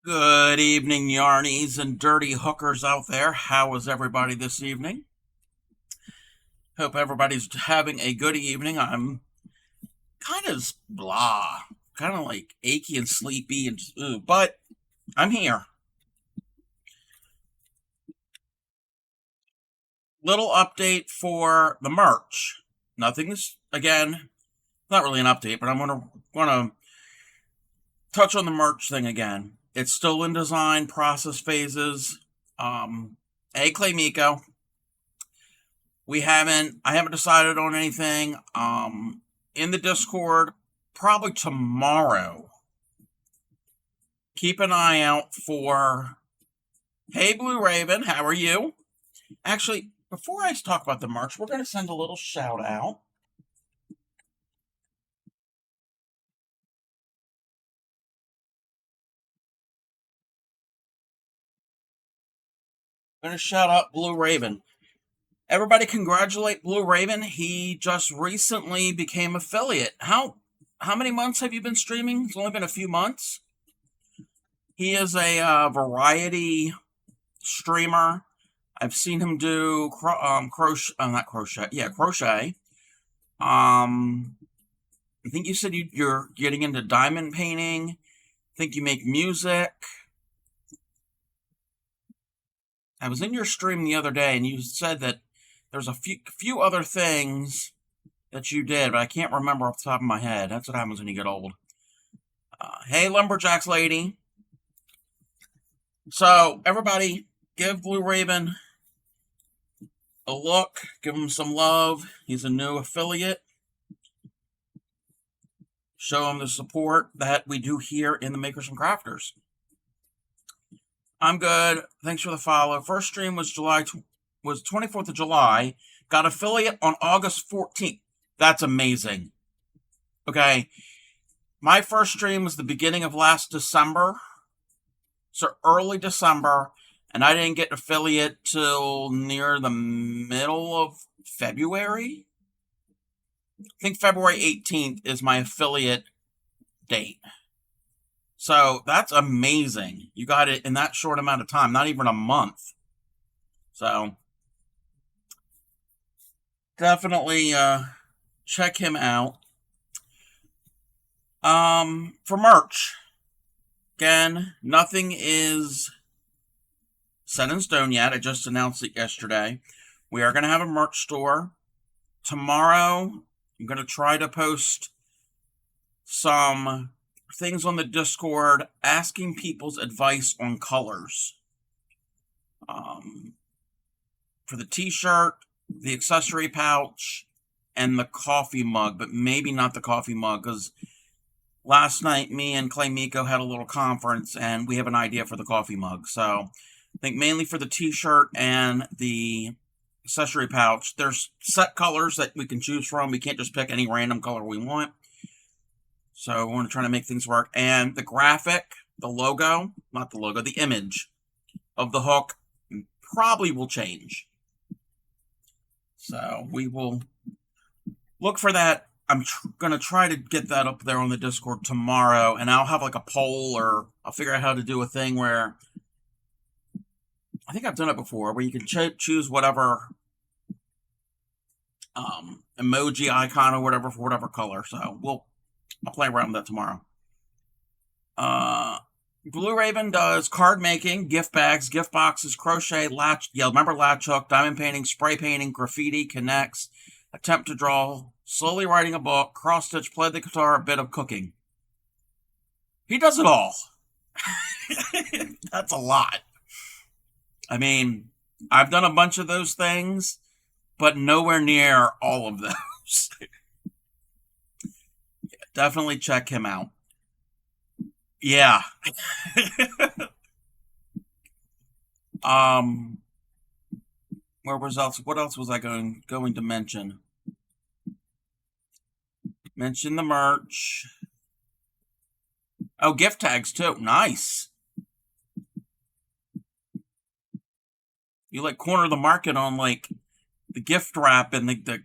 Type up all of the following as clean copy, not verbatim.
Good evening, yarnies and dirty hookers out there. How is everybody this evening? Hope everybody's having a good evening. I'm kind of blah, kind of like achy and sleepy, but I'm here. Little update for the merch. Nothing's again, not really an update, but I'm gonna touch on the merch thing again. It's still in design process phases. Clay Miko. I haven't decided on anything. In the Discord, probably tomorrow. Keep an eye out for Hey Blue Raven, how are you? Actually, before I talk about the merch, we're going to send a little shout out. I'm going to shout out Blue Raven. Everybody congratulate Blue Raven. He just recently became affiliate. How many months have you been streaming? It's only been a few months. He is a variety streamer. I've seen him do crochet, not crochet, yeah, crochet. I think you said you're getting into diamond painting. I think you make music. I was in your stream the other day, and you said that there's a few other things that you did, but I can't remember off the top of my head. That's what happens when you get old. Hey, Lumberjacks lady. So everybody, give Blue Raven a look. Give him some love. He's a new affiliate. Show him the support that we do here in the Makers and Crafters. I'm good. Thanks for the follow. First stream was 24th of July. Got affiliate on August 14th. That's amazing. Okay. My first stream was the beginning of last December. So early December. And I didn't get affiliate till near the middle of February. I think February 18th is my affiliate date. So that's amazing. You got it in that short amount of time, not even a month. So definitely check him out. For merch, again, nothing is set in stone yet. I just announced it yesterday. We are going to have a merch store. Tomorrow, I'm going to try to post some things on the Discord asking people's advice on colors. For the t-shirt, the accessory pouch, and the coffee mug, but maybe not the coffee mug, because last night me and Clay Miko had a little conference, and we have an idea for the coffee mug. So I think mainly for the t-shirt and the accessory pouch, there's set colors that we can choose from. We can't just pick any random color we want. So we're going to try to make things work. And the graphic, the logo, not the logo, the image of the hook probably will change. So we will look for that. I'm going to try to get that up there on the Discord tomorrow. And I'll have like a poll, or I'll figure out how to do a thing where, I think I've done it before, where you can choose whatever emoji icon or whatever for whatever color. So I'll play around with that tomorrow. Blue Raven does card making, gift bags, gift boxes, crochet, latch hook, diamond painting, spray painting, graffiti, connects, attempt to draw, slowly writing a book, cross stitch, play the guitar, a bit of cooking. He does it all. That's a lot. I mean, I've done a bunch of those things, but nowhere near all of those. Definitely check him out. Yeah. What else was I going to mention? Mention the merch. Oh, gift tags too. Nice. You like corner the market on like the gift wrap and the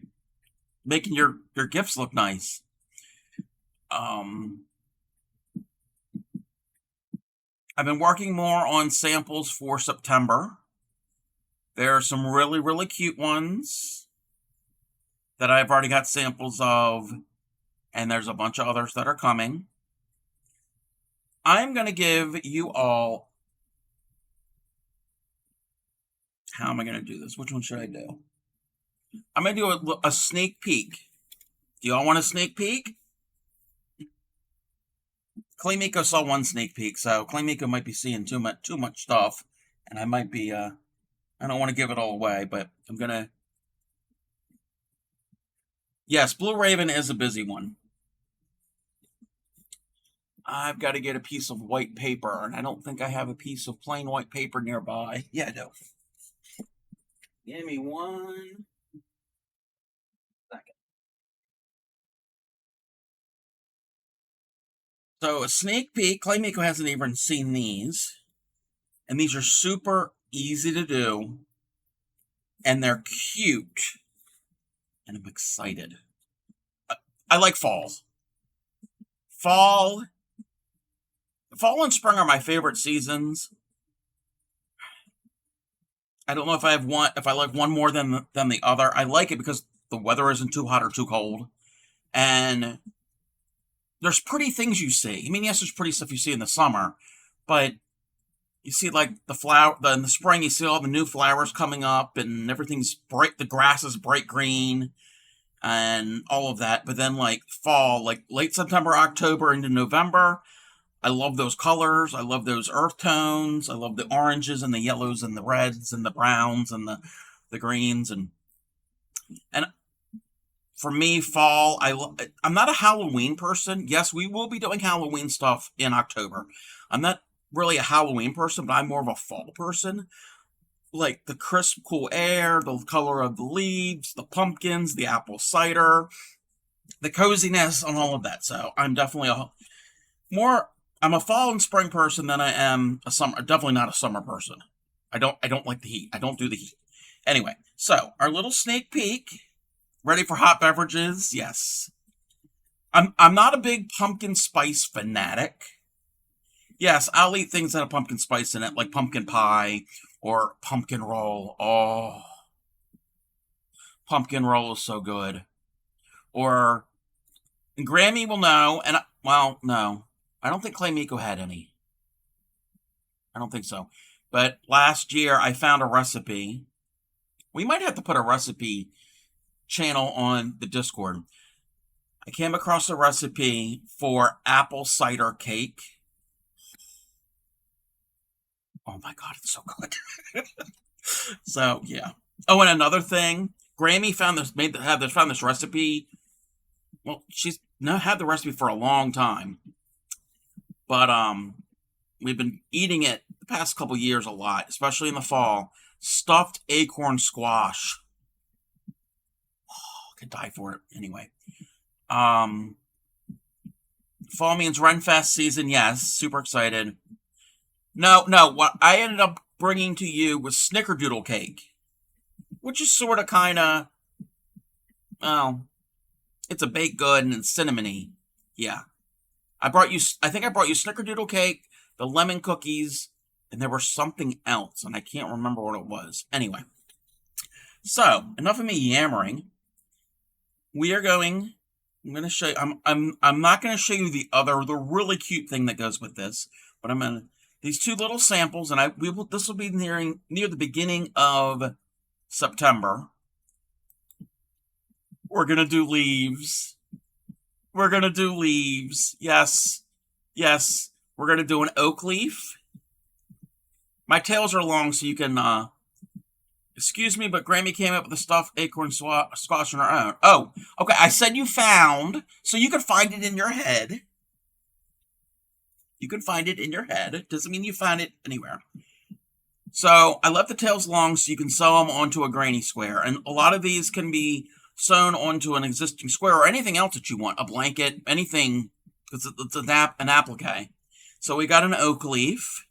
making your gifts look nice. I've been working more on samples for September. There are some really, really cute ones that I've already got samples of, and there's a bunch of others that are coming. I'm going to give you all... How am I going to do this? Which one should I do? I'm going to do a sneak peek. Do y'all want a sneak peek? Claymiko saw one sneak peek, so Claymiko might be seeing too much stuff, and I might be, I don't want to give it all away, but I'm going to... Yes, Blue Raven is a busy one. I've got to get a piece of white paper, and I don't think I have a piece of plain white paper nearby. Yeah, I do. Give me 1 second. So a sneak peek. Claymiko hasn't even seen these. And these are super easy to do. And they're cute. And I'm excited. I like fall. Fall and spring are my favorite seasons. I don't know if I like one more than the other. I like it because the weather isn't too hot or too cold. And there's pretty things you see. I mean, yes, there's pretty stuff you see in the summer, but you see like in the spring, you see all the new flowers coming up and everything's bright. The grass is bright green and all of that. But then like fall, like late September, October into November, I love those colors. I love those earth tones. I love the oranges and the yellows and the reds and the browns and the greens. And for me, fall, I'm not a Halloween person. Yes, we will be doing Halloween stuff in October. I'm not really a Halloween person, but I'm more of a fall person. Like the crisp, cool air, the color of the leaves, the pumpkins, the apple cider, the coziness, and all of that. So I'm definitely I'm a fall and spring person than I am a summer. Definitely not a summer person. I don't like the heat. I don't do the heat. Anyway, so our little sneak peek. Ready for hot beverages? Yes. I'm not a big pumpkin spice fanatic. Yes, I'll eat things that have pumpkin spice in it, like pumpkin pie or pumpkin roll. Oh, pumpkin roll is so good. And Grammy will know, and no. I don't think Claymiko had any. I don't think so. But last year I found a recipe. We might have to put a recipe channel on the Discord. I came across a recipe for apple cider cake. Oh my god, it's so good. So yeah. Oh, and another thing, Grammy found this recipe. Well, she's had the recipe for a long time. But we've been eating it the past couple years a lot, especially in the fall. Stuffed acorn squash. Oh, I could die for it. Anyway. Fall means Renfest season, yes. Super excited. No, what I ended up bringing to you was snickerdoodle cake. Which is sort of kind of, it's a baked good and it's cinnamony. Yeah. I think I brought you snickerdoodle cake, the lemon cookies, and there was something else, and I can't remember what it was. Anyway, so enough of me yammering. I'm going to show you. I'm not going to show you the really cute thing that goes with this, but these two little samples, and this will be near the beginning of September. We're going to do leaves. We're going to do leaves. Yes. We're going to do an oak leaf. My tails are long, so you can, excuse me, but Grammy came up with the stuffed acorn squash on her own. Oh, okay, I said you found, so you can find it in your head. You can find it in your head. It doesn't mean you find it anywhere. So, I left the tails long so you can sew them onto a granny square. And a lot of these can be sewn onto an existing square or anything else that you want. A blanket, anything, because it's an applique. So we got an oak leaf.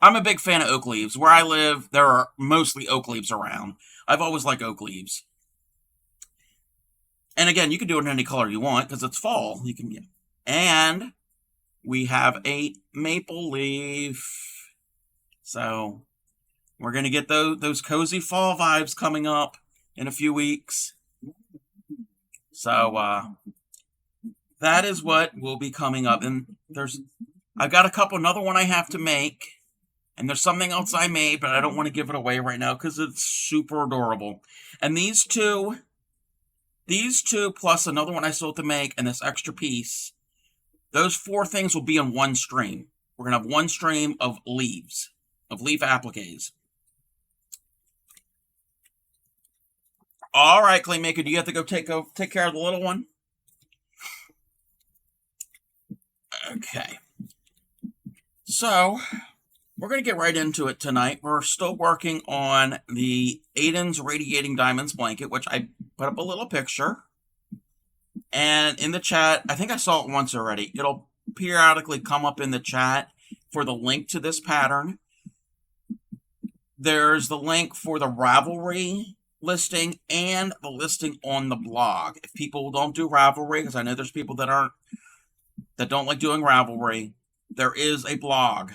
I'm a big fan of oak leaves. Where I live, there are mostly oak leaves around. I've always liked oak leaves. And again, you can do it in any color you want because it's fall. And we have a maple leaf. So we're going to get those cozy fall vibes coming up in a few weeks. So that is what will be coming up. And I've got another one I have to make. And there's something else I made, but I don't want to give it away right now because it's super adorable. And these two plus another one I still have to make and this extra piece, those 4 things will be in one stream. We're going to have one stream of leaves, of leaf appliques. All right, Claymaker, do you have to go take care of the little one? Okay. So we're going to get right into it tonight. We're still working on the Aiden's Radiating Diamonds blanket, which I put up a little picture. And in the chat, I think I saw it once already. It'll periodically come up in the chat for the link to this pattern. There's the link for the Ravelry listing and the listing on the blog. If people don't do Ravelry, because I know there's people that don't like doing Ravelry, there is a blog.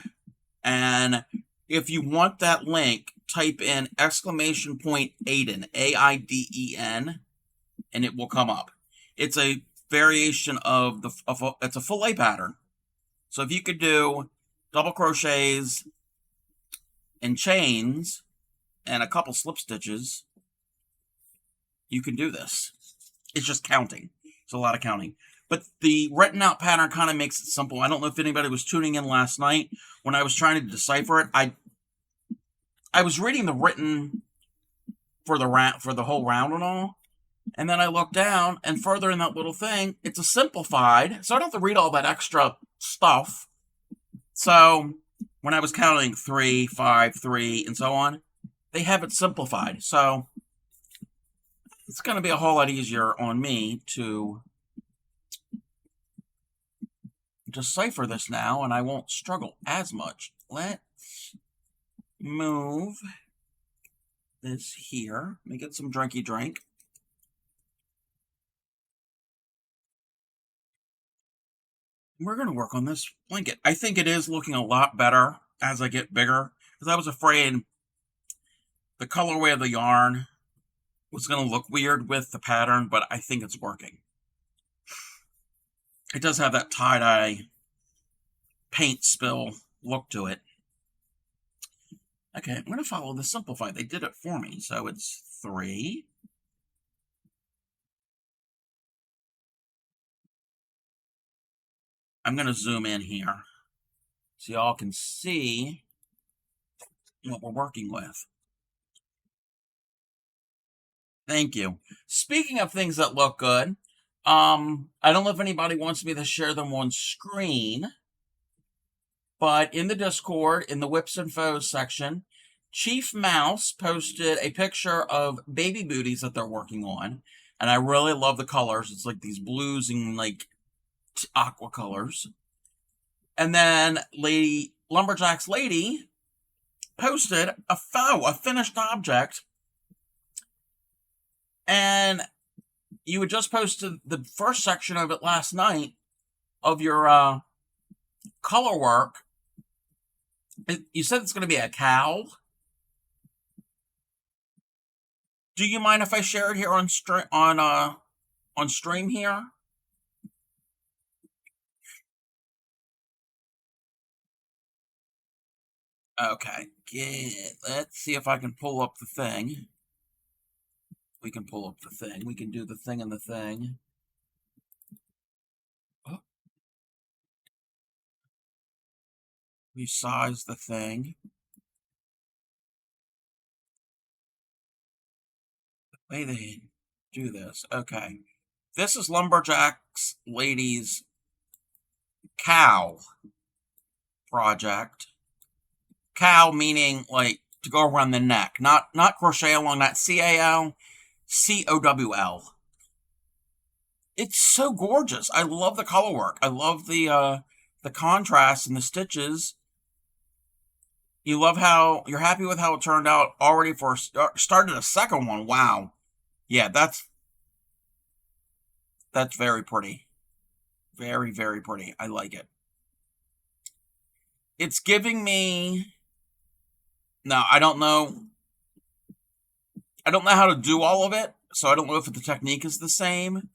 And if you want that link, type in !Aiden, AIDEN, and it will come up. It's a variation of it's a fillet pattern. So if you could do double crochets and chains and a couple slip stitches, you can do this. It's just counting. It's a lot of counting. But the written out pattern kind of makes it simple. I don't know if anybody was tuning in last night when I was trying to decipher it. I was reading the written for the whole round and all. And then I looked down, and further in that little thing, it's a simplified. So I don't have to read all that extra stuff. So when I was counting 3, 5, 3, and so on, they have it simplified. So it's going to be a whole lot easier on me to decipher this now, and I won't struggle as much. Let's move this here. Let me get some drinky drink. We're going to work on this blanket. I think it is looking a lot better as I get bigger, because I was afraid the colorway of the yarn was going to look weird with the pattern, but I think it's working. It does have that tie-dye paint spill look to it. Okay, I'm going to follow the simplified. They did it for me, so it's 3. I'm going to zoom in here so y'all can see what we're working with. Thank you. Speaking of things that look good, I don't know if anybody wants me to share them on screen, but in the Discord, in the Whips and Foes section, Chief Mouse posted a picture of baby booties that they're working on, and I really love the colors. It's like these blues and like aqua colors. And then Lumberjack's Lady posted a finished object, and you had just posted the first section of it last night of your color work. You said it's going to be a cow. Do you mind if I share it here on stream here? Okay, let's see if I can pull up the thing. We can pull up the thing. We can do the thing and the thing. Oh. Resize the thing. The way they do this. Okay. This is Lumberjack's Lady's cow project. Cow meaning like to go around the neck, not crochet along that CAL, COWL. It's so gorgeous. I love the color work. I love the contrast and the stitches. You love how you're happy with how it turned out already for started a second one. Wow. Yeah, that's very pretty. Very, very pretty. I like it. It's giving me, now I don't know. I don't know how to do all of it, so I don't know if the technique is the same.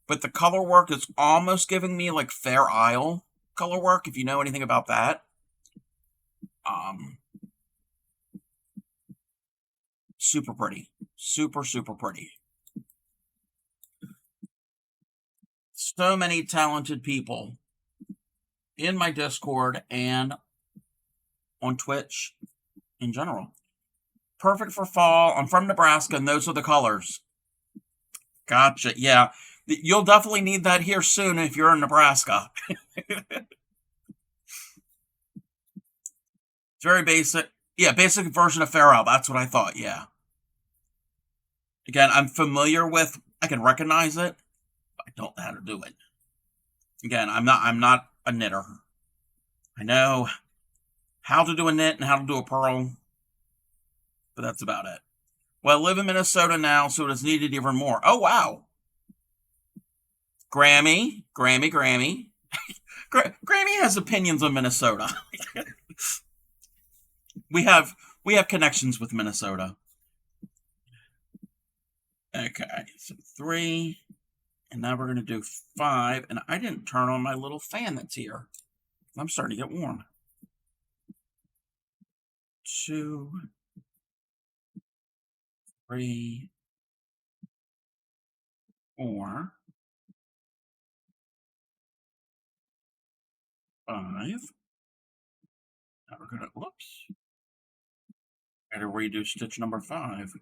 But the color work is almost giving me like Fair Isle color work, if you know anything about that. Um, Super pretty. Super, super pretty. So many talented people in my Discord and on Twitch in general. Perfect for fall. I'm from Nebraska, and those are the colors. Gotcha. Yeah. You'll definitely need that here soon if you're in Nebraska. It's very basic. Yeah, basic version of Fair Isle. That's what I thought. Yeah. Again, I'm familiar with, I can recognize it, but I don't know how to do it. Again, I'm not a knitter. I know how to do a knit and how to do a purl, but that's about it. Well, I live in Minnesota now, so it is needed even more. Oh, wow. Grammy. Grammy has opinions on Minnesota. we have we have connections with Minnesota. Okay, so 3, and now we're going to do 5, and I didn't turn on my little fan that's here. I'm starting to get warm. 2, 3, 4, 5. Now we're going to, whoops, gotta redo stitch number 5.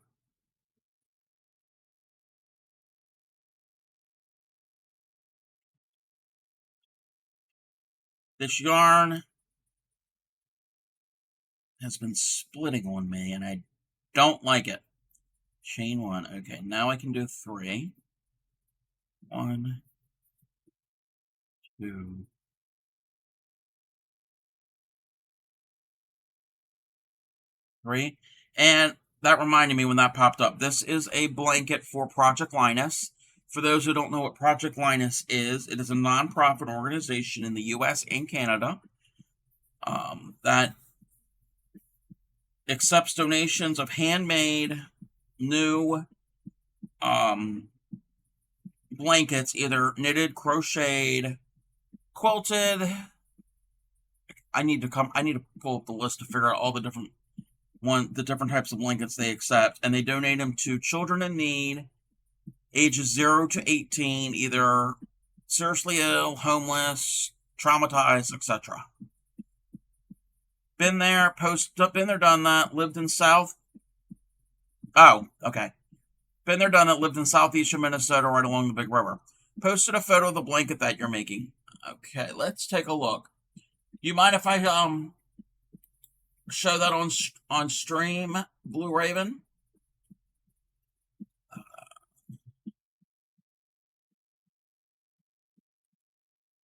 This yarn has been splitting on me, and I don't like it. Chain 1. Okay, now I can do 3. 1, 2, 3. And that reminded me when that popped up. This is a blanket for Project Linus. For those who don't know what Project Linus is, it is a nonprofit organization in the US and Canada that accepts donations of handmade, new blankets, either knitted, crocheted, quilted. I need to pull up the list to figure out all the different types of blankets they accept, and they donate them to children in need, ages 0 to 18, either seriously ill, homeless, traumatized, etc. Been there, done that, lived in South. Oh, okay. Been there, done that, lived in southeastern Minnesota right along the Big River. Posted a photo of the blanket that you're making. Okay, let's take a look. You mind if I show that on stream, Blue Raven?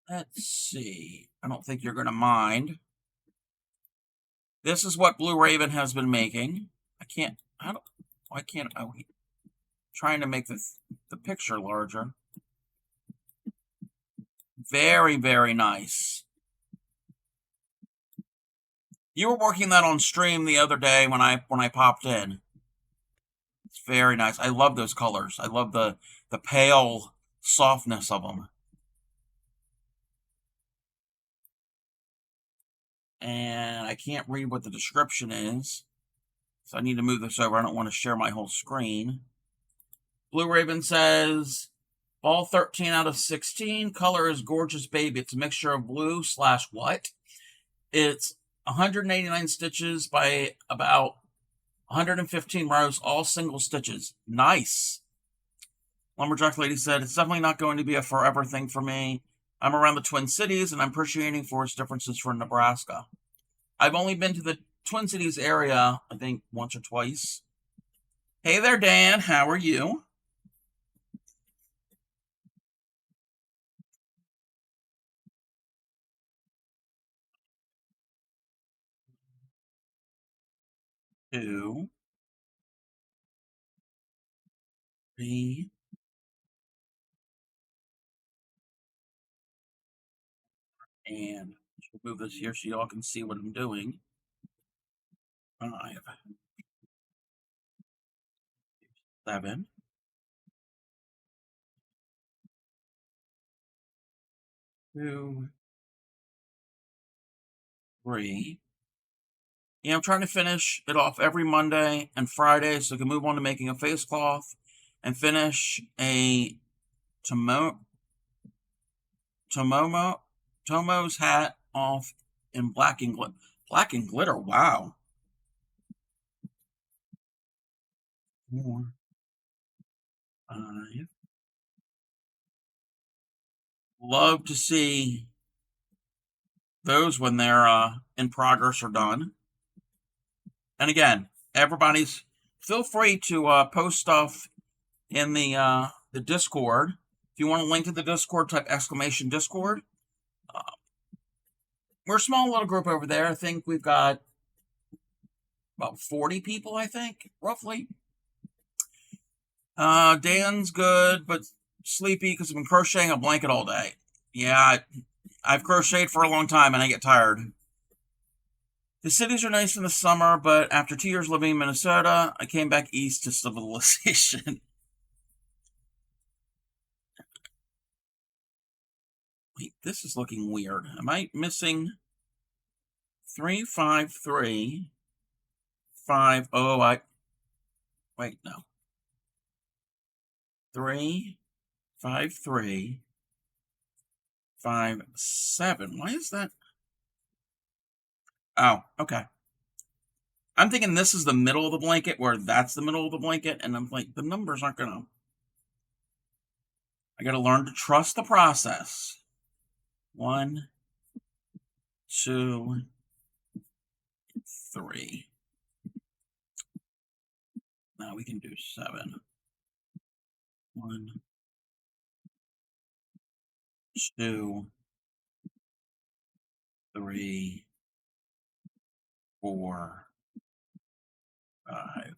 Let's see. I don't think you're going to mind. This is what Blue Raven has been making. Why can't I? Trying to make the picture larger. Very, very nice. You were working that on stream the other day when I popped in. It's very nice. I love those colors. I love the pale softness of them. And I can't read what the description is, so I need to move this over. I don't want to share my whole screen. Blue Raven says, all 13 out of 16. Color is gorgeous, baby. It's a mixture of blue / what? It's 189 stitches by about 115 rows, all single stitches. Nice. Lumberjack Lady said, it's definitely not going to be a forever thing for me. I'm around the Twin Cities, and I'm appreciating forest differences for Nebraska. I've only been to the Twin Cities area, I think, once or twice. Hey there, Dan. How are you? Two, 3, and Move this here so y'all can see what I'm doing. 5, 7, 2, 3. Yeah, I'm trying to finish it off every Monday and Friday so I can move on to making a face cloth and finish a Tomo's hat off in black and glitter. Black and glitter, wow. 4, 5. Love to see those when they're in progress or done. And again, everybody's feel free to post stuff in the Discord. If you want a link to the Discord, type exclamation Discord. We're a small little group over there. I think we've got about 40 people, I think, roughly. Dan's good, but sleepy because I've been crocheting a blanket all day. Yeah, I've crocheted for a long time and I get tired. The cities are nice in the summer, but after 2 years living in Minnesota, I came back east to civilization. Wait, this is looking weird. Am I missing 3, 5, 3, 5? Oh, wait, no. 3, 5, 3, 5, 7. Why is that? Oh, okay. I'm thinking this is the middle of the blanket, where that's the middle of the blanket, and I'm like, the numbers aren't gonna. I gotta learn to trust the process. 1, 2, 3. Now we can do 7. 1, 2, 3, 4, 5.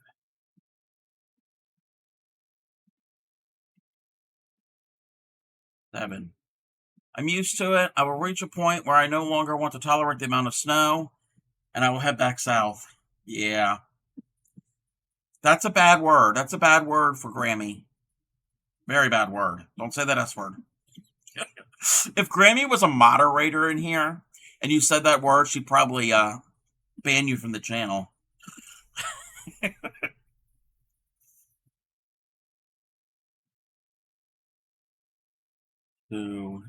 7. I'm used to it. I will reach a point where I no longer want to tolerate the amount of snow, and I will head back south. Yeah. That's a bad word. That's a bad word for Grammy. Very bad word. Don't say that S word. If Grammy was a moderator in here and you said that word, she'd probably ban you from the channel. 2,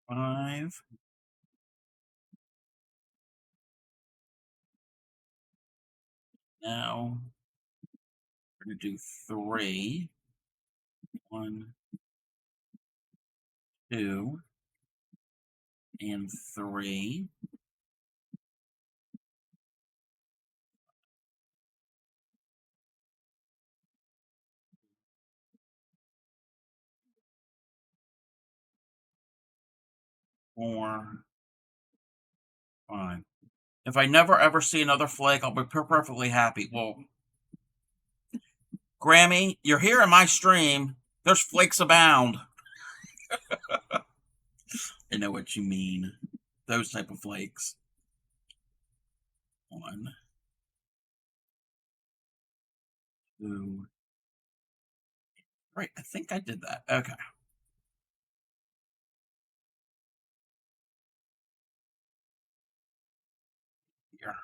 5. Now we're gonna do 3. 1, 2, and 3. 4, 5. If I never ever see another flake, I'll be perfectly happy. Well, Grammy, you're here in my stream. There's flakes abound. I know what you mean. Those type of flakes. 1, 2. Right, I think I did that. Okay. Here.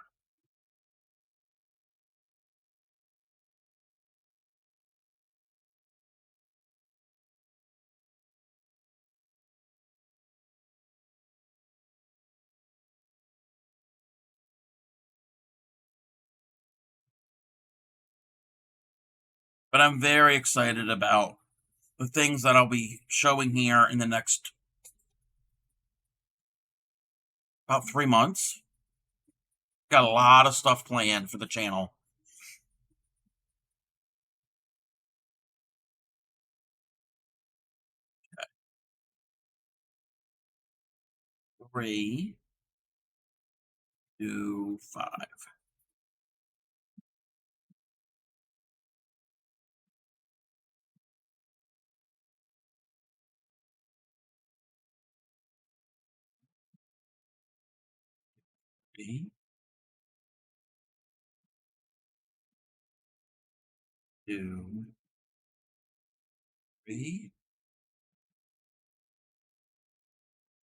But I'm very excited about the things that I'll be showing here in the next about 3 months. Got a lot of stuff planned for the channel. 3, 2, 5. 3, 2, 3,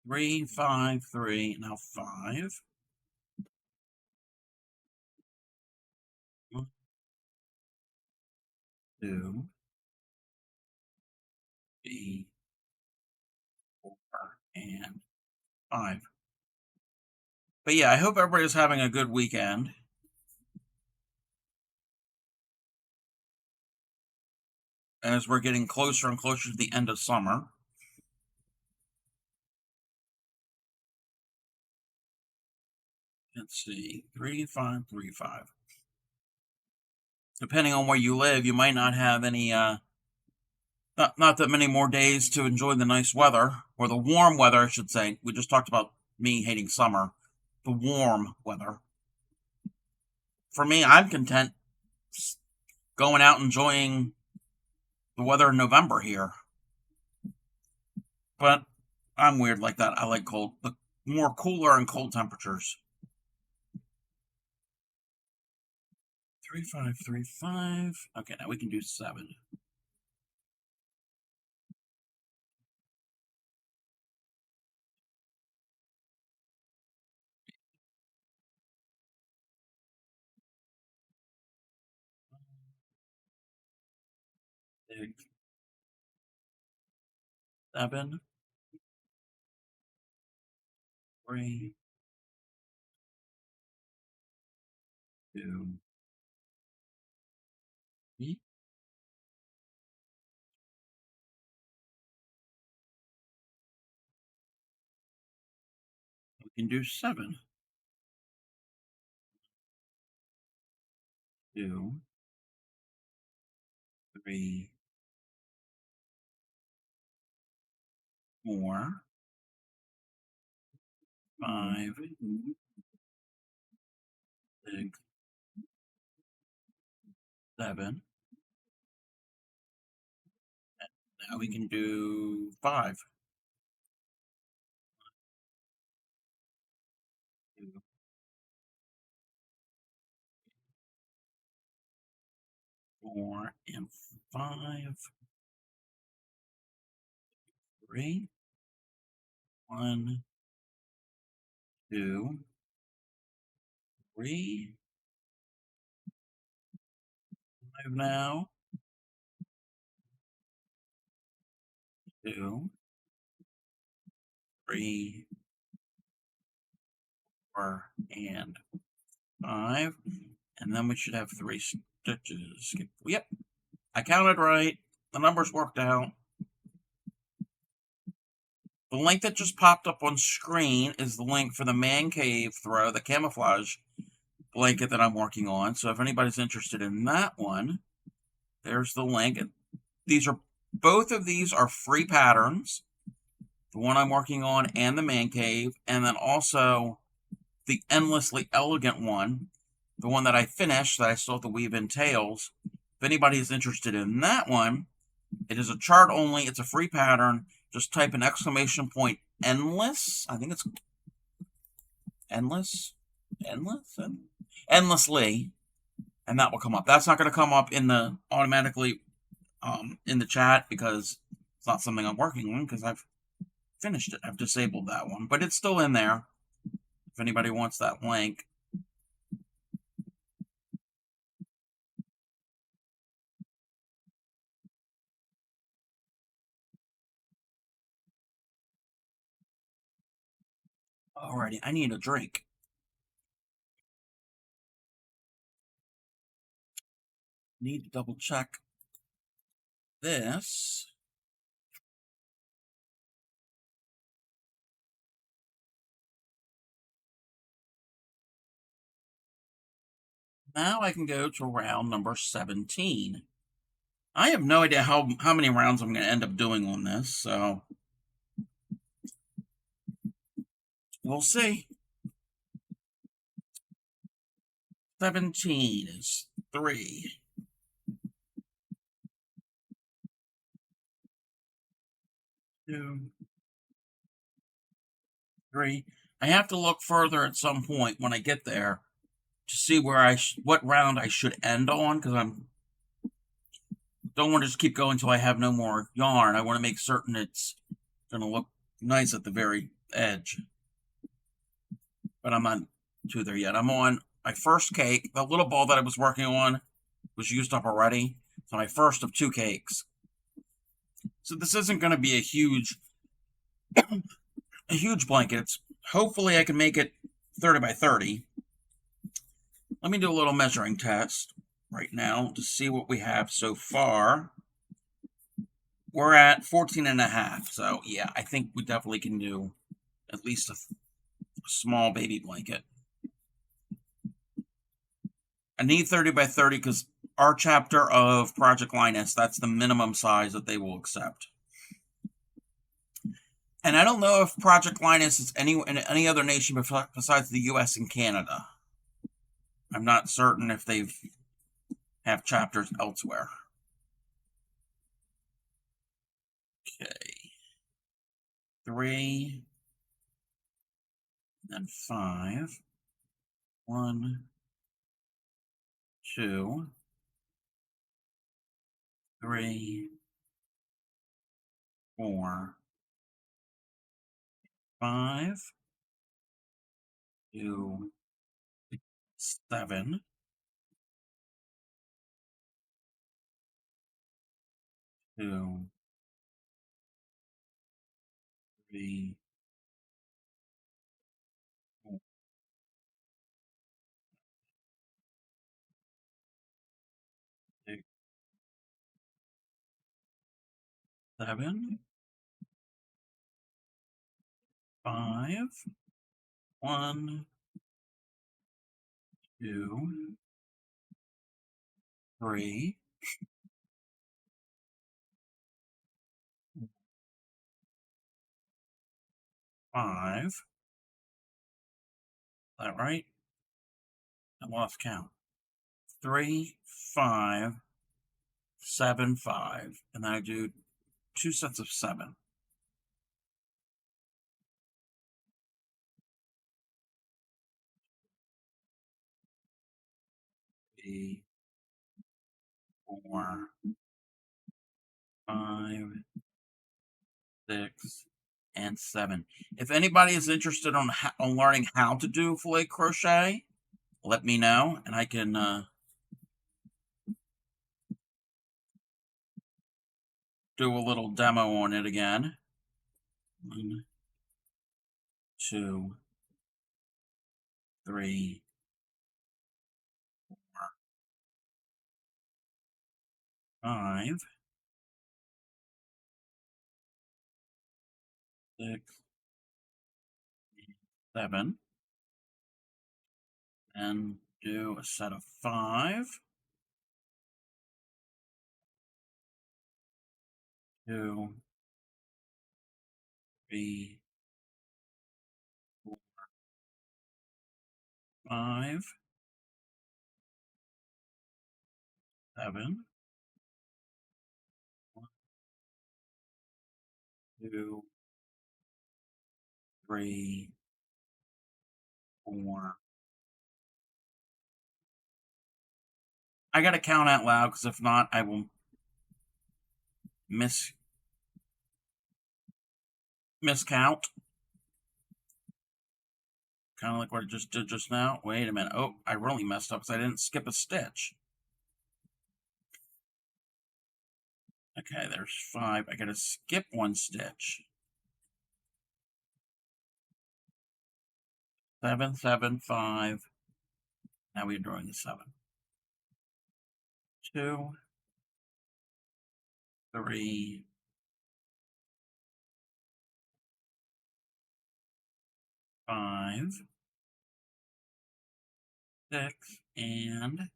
3, 5, 3, now 5. 1, 2, 3, 4, and 5. But yeah, I hope everybody's having a good weekend. As we're getting closer and closer to the end of summer. Let's see, 3, 5, 3, 5. Depending on where you live, you might not have any, not that many more days to enjoy the nice weather, or the warm weather, I should say. We just talked about me hating summer. The warm weather. For me, I'm content going out enjoying the weather in November here. But I'm weird like that. I like cold, the more cooler and cold temperatures. 3, 5, 3, 5. Okay, now we can do 7. Six, 7, 3, 2, 3. We can do 7. 2, 3, 4, 5, 6, 7. Now we can do 5. 2, 4, and 5. 3, 1, 2, 3, 5 now. 2, 3, 4, and 5. And then we should have 3 stitches. Yep, I counted right. The numbers worked out. The link that just popped up on screen is the link for the man cave throw, the camouflage blanket that I'm working on. So if anybody's interested in that one, there's the link. Both of these are free patterns. The one I'm working on and the man cave, and then also the endlessly elegant one, the one that I finished that I still have to weave in tails. If anybody is interested in that one, it is a chart only. It's a free pattern. Just type an exclamation point endless. I think it's endlessly, and that will come up. That's not going to come up in the automatically in the chat because it's not something I'm working on because I've finished it. I've disabled that one, but it's still in there if anybody wants that link. Alrighty, I need a drink. Need to double check this. Now I can go to round number 17. I have no idea how many rounds I'm going to end up doing on this, so we'll see. 17 is 3. 2, 3. I have to look further at some point when I get there to see where what round I should end on, because don't want to just keep going until I have no more yarn. I want to make certain it's going to look nice at the very edge. But I'm not to there yet. I'm on my first cake. The little ball that I was working on was used up already. So my first of 2 cakes. So this isn't going to be a huge blanket. Hopefully I can make it 30 by 30. Let me do a little measuring test right now to see what we have so far. We're at 14 and a half. So yeah, I think we definitely can do at least a small baby blanket. I need 30 by 30 because our chapter of Project Linus, that's the minimum size that they will accept. And I don't know if Project Linus is in any other nation besides the US and Canada. I'm not certain if they have chapters elsewhere. Okay. 3, then 5. 1, 2, 3, 4, 5, 2, 7, 2, 3, 4, 6, 7, 5, 1, 2, 3, 5. Is that right? I lost count. 3, 5, 7, 5. And then I do 2 sets of 7. 3, 4, 5, 6, and 7. If anybody is interested on learning how to do filet crochet, let me know, and I can do a little demo on it again. 1, 2, 3, 4, 5, 6, 7, and do a set of 5, 2, 3, 4, 5, 7, 1, 2, 3, 4. I gotta count out loud because if not, I will miscount. Kind of like what I just did just now. Wait a minute. Oh, I really messed up because I didn't skip a stitch. Okay, there's 5. I gotta skip 1 stitch. 7, 7, 5. Now we're drawing the 7. 2, 3, 5, 6, and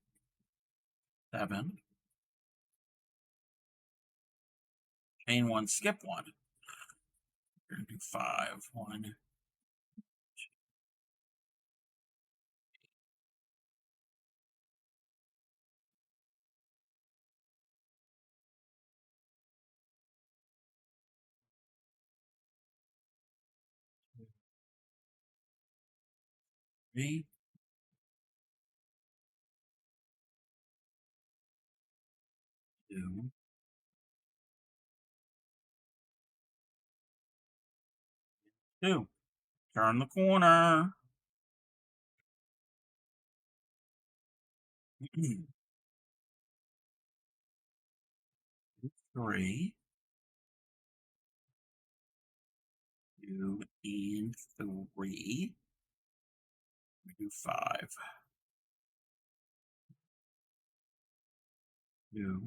7. Chain 1, skip 1. We're gonna do 5. 1, 3, 2, 2. Turn the corner. 3, 2, and 3. We do 5. 2,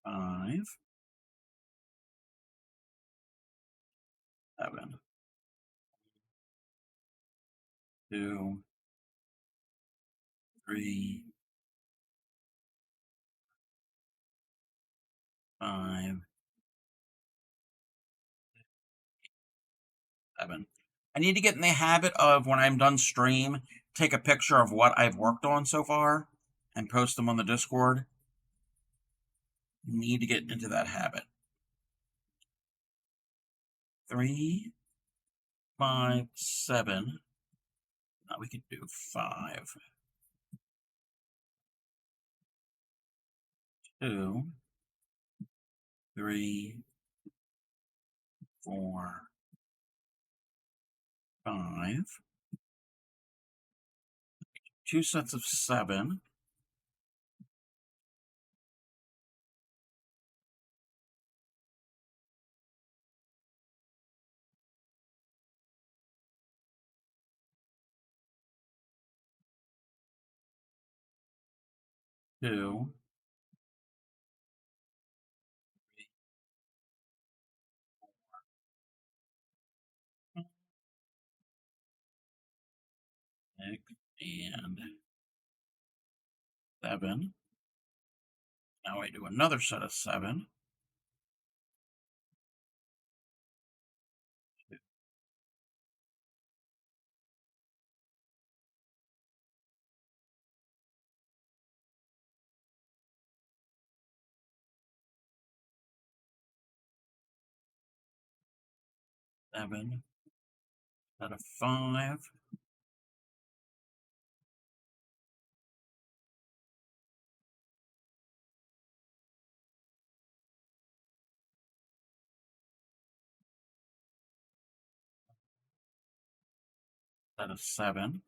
5, 7, 2, 3, 5, 7. I need to get in the habit of, when I'm done stream, take a picture of what I've worked on so far and post them on the Discord. Need to get into that habit. 3, 5, 7. Now we can do 5, 2, 3, 4, 5. 2 sets of 7. 2, 6, and 7. Now I do another set of 7. 7, set of 5. 7.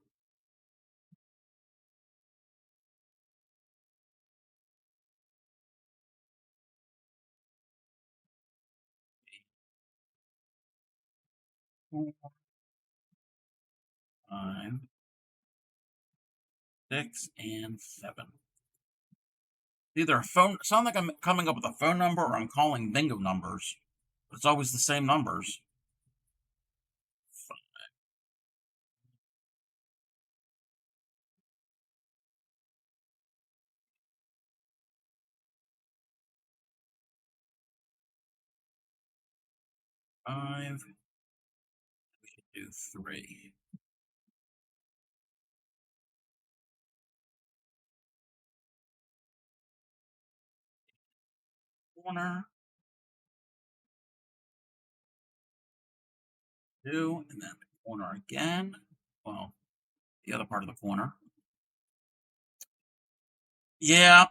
Four, 5, 6, and 7. Either a phone, sound like I'm coming up with a phone number or I'm calling bingo numbers. But it's always the same numbers. 5. We should do 3. Corner. 2, and then the corner again. Well, the other part of the corner. Yeah,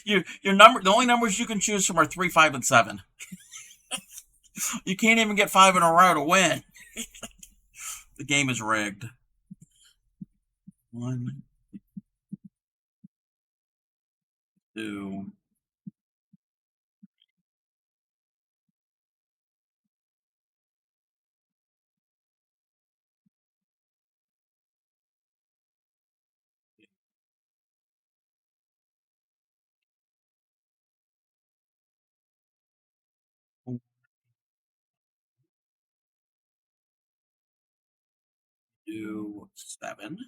your number. The only numbers you can choose from are 3, 5, and 7. You can't even get 5 in a row to win. The game is rigged. 1, 2, 2, 7.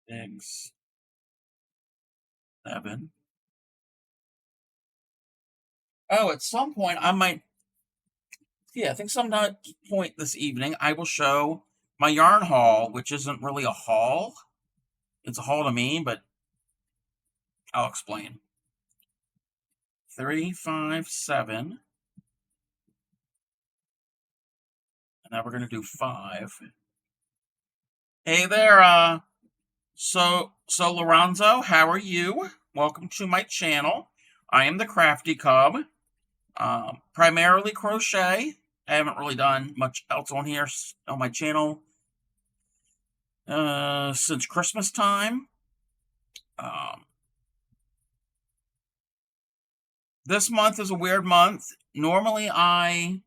6, 7. Oh, at some point I might Yeah, I think some point this evening I will show my yarn haul, which isn't really a haul. It's a haul to me, but I'll explain. 3, 5, 7. And now we're going to do 5. Hey there, so Lorenzo, how are you? Welcome to my channel. I am the Crafty Cub. Primarily crochet. I haven't really done much else on here on my channel since Christmas time. This month is a weird month. Normally I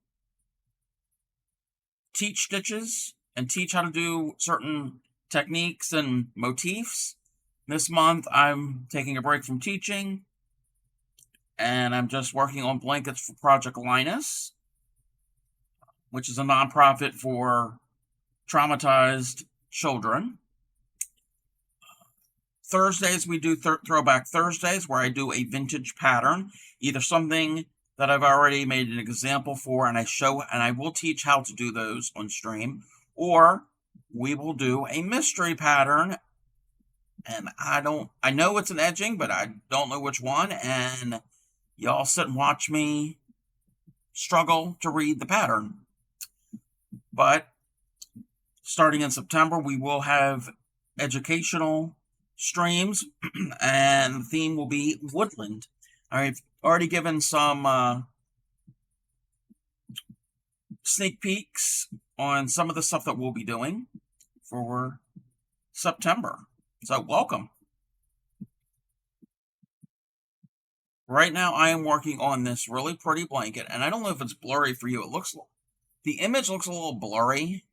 teach stitches and teach how to do certain techniques and motifs. This month I'm taking a break from teaching and I'm just working on blankets for Project Linus, which is a nonprofit for traumatized children. Thursdays we do Throwback Thursdays, where I do a vintage pattern, either something that I've already made an example for and I will teach how to do those on stream, or we will do a mystery pattern, and I know it's an edging, but I don't know which one, and y'all sit and watch me struggle to read the pattern. But starting in September, we will have educational streams, and the theme will be woodland. I've already given some sneak peeks on some of the stuff that we'll be doing for September. So welcome. Right now I am working on this really pretty blanket, and I don't know if it's blurry for you. The image looks a little blurry.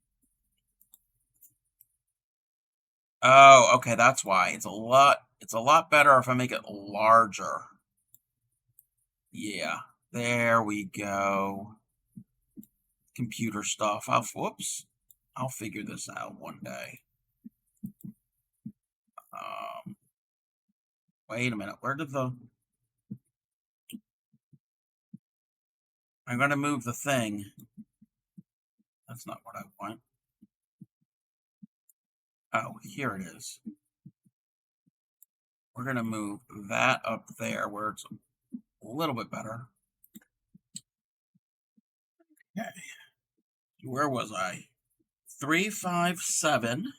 Oh, okay, that's why. It's a lot better if I make it larger. Yeah, there we go. Computer stuff. Whoops. I'll figure this out one day. Wait a minute. Where did I'm going to move the thing. That's not what I want. Oh, here it is. We're going to move that up there where it's a little bit better. Okay. Where was I? 3, 5, 7.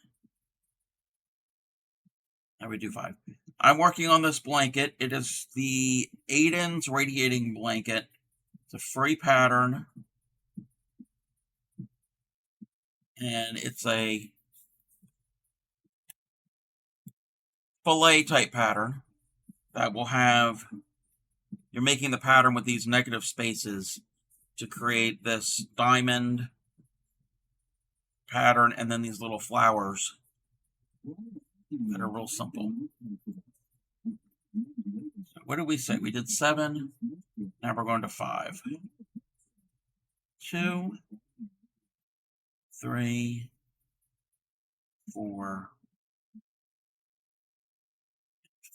Now we do 5. I'm working on this blanket. It is the Aiden's Radiating Blanket. It's a free pattern. And it's a fillet type pattern that will have, you're making the pattern with these negative spaces to create this diamond pattern, and then these little flowers that are real simple. So what did we say? We did 7. Now we're going to 5. 2, 3, 4,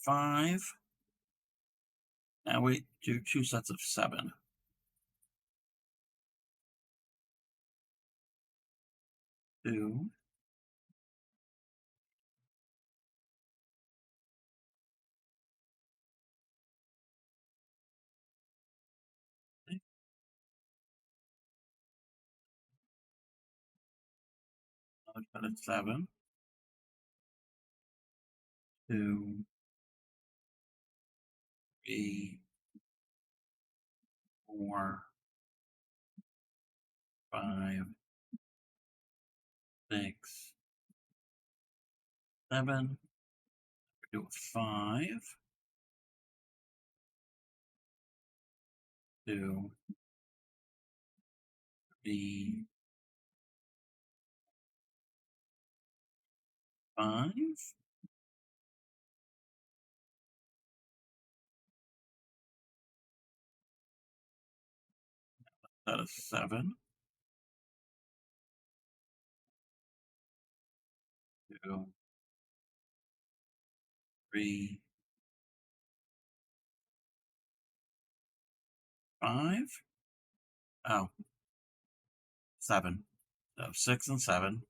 5. Now we do 2 sets of 7. 2. Another set of 7. 2, 3, 4, 5, 6, 7. We do 5, 2, 3, 5. Set of 7. 2, 3, 5. Oh, 7. So 6 and 7.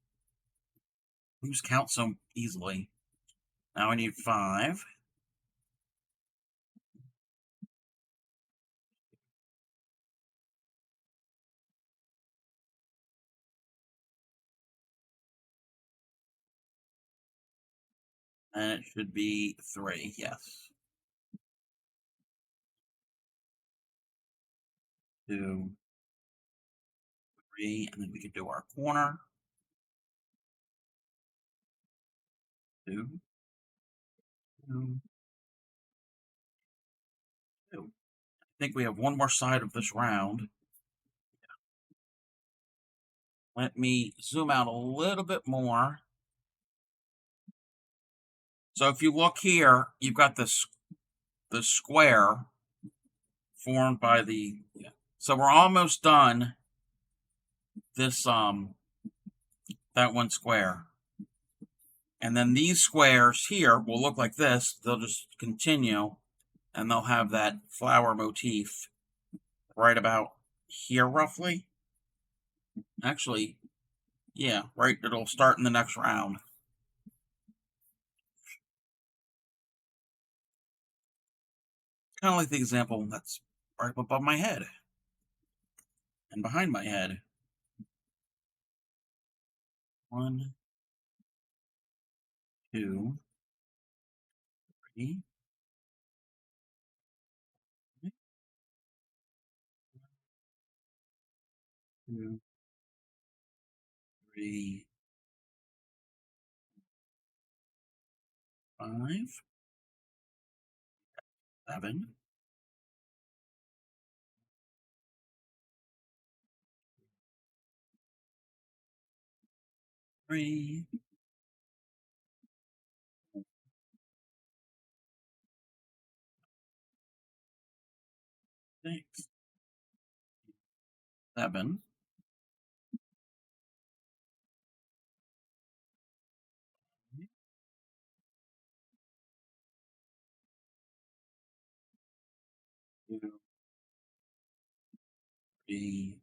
Who's count so easily? Now I need 5. And it should be 3, yes. 2, 3, and then we can do our corner. 2, 2, 2. I think we have one more side of this round. Let me zoom out a little bit more. So if you look here, you've got this square formed by the, so we're almost done this that one square. And then these squares here will look like this. They'll just continue and they'll have that flower motif right about here roughly. Actually, yeah, right, it'll start in the next round. Kind of like the example that's right above my head and behind my head. 1, 2, 3. 2, 3, 5, 7, 3, 6, 7, 2, 3,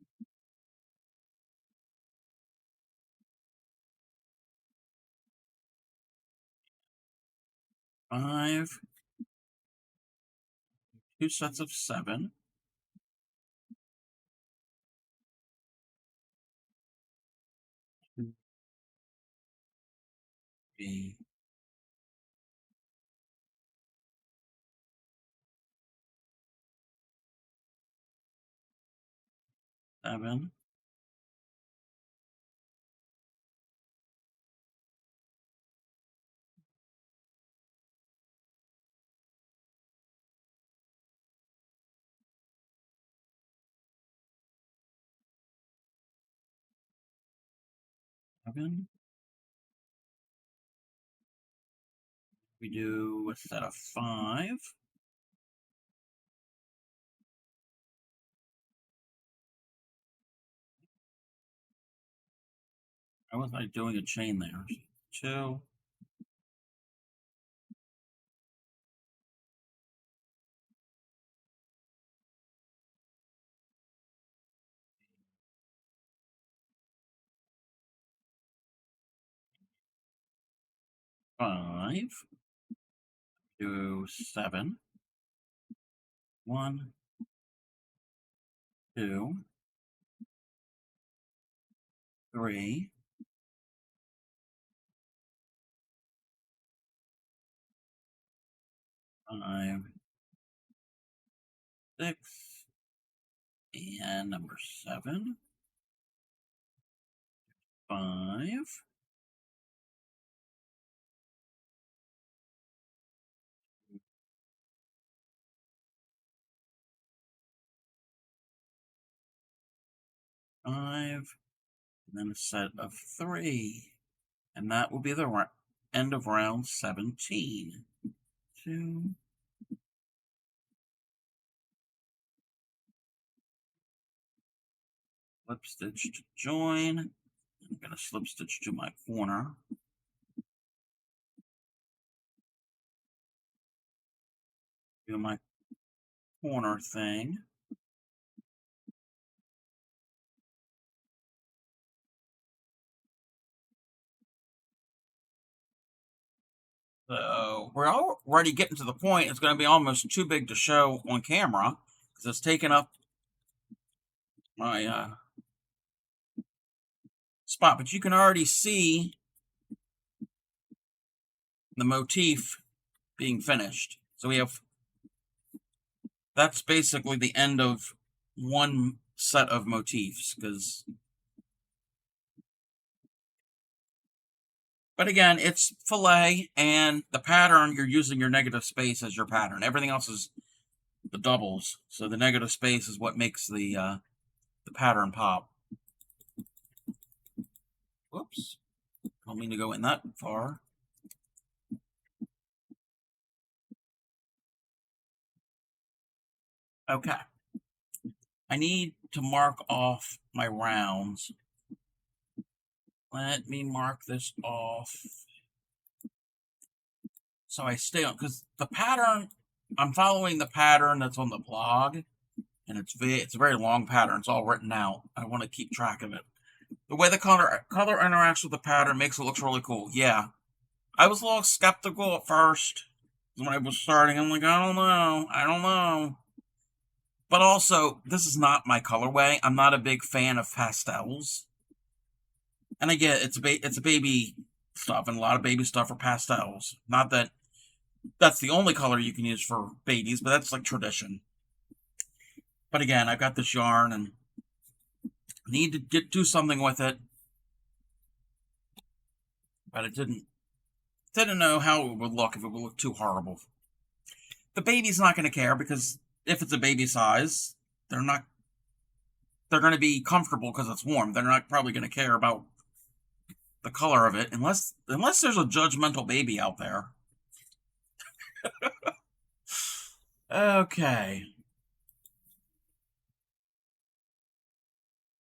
5, 2 sets of 7, 2, 3, 7, 7. We do a set of 5. How was I doing a chain there? 2, 5, do 7, 1, 2, 3, 5, 6, and number 7, 5, 5, and then a set of 3. And that will be the end of round 17. 2, slip stitch to join. I'm going to slip stitch to my corner. Do my corner thing. So we're already getting to the point. It's going to be almost too big to show on camera because it's taking up my spot. But you can already see the motif being finished. So we have, that's basically the end of one set of motifs. But again, it's filet, and the pattern, you're using your negative space as your pattern. Everything else is the doubles. So the negative space is what makes the pattern pop. Whoops. Don't mean to go in that far. Okay. I need to mark off my rounds. Let me mark this off. So I stay on, because the pattern, I'm following the pattern that's on the blog, and it's a very long pattern. It's all written out. I want to keep track of it. The way the color interacts with the pattern makes it look really cool. Yeah. I was a little skeptical at first when I was starting. I'm like, I don't know. But also, this is not my colorway. I'm not a big fan of pastels. And I get it's a baby stuff, and a lot of baby stuff are pastels. Not that that's the only color you can use for babies, but that's like tradition. But again, I've got this yarn and need to do something with it. But I didn't know how it would look, if it would look too horrible. The baby's not going to care, because if it's a baby size, they're going to be comfortable because it's warm. They're not probably going to care about the color of it, unless there's a judgmental baby out there. Okay.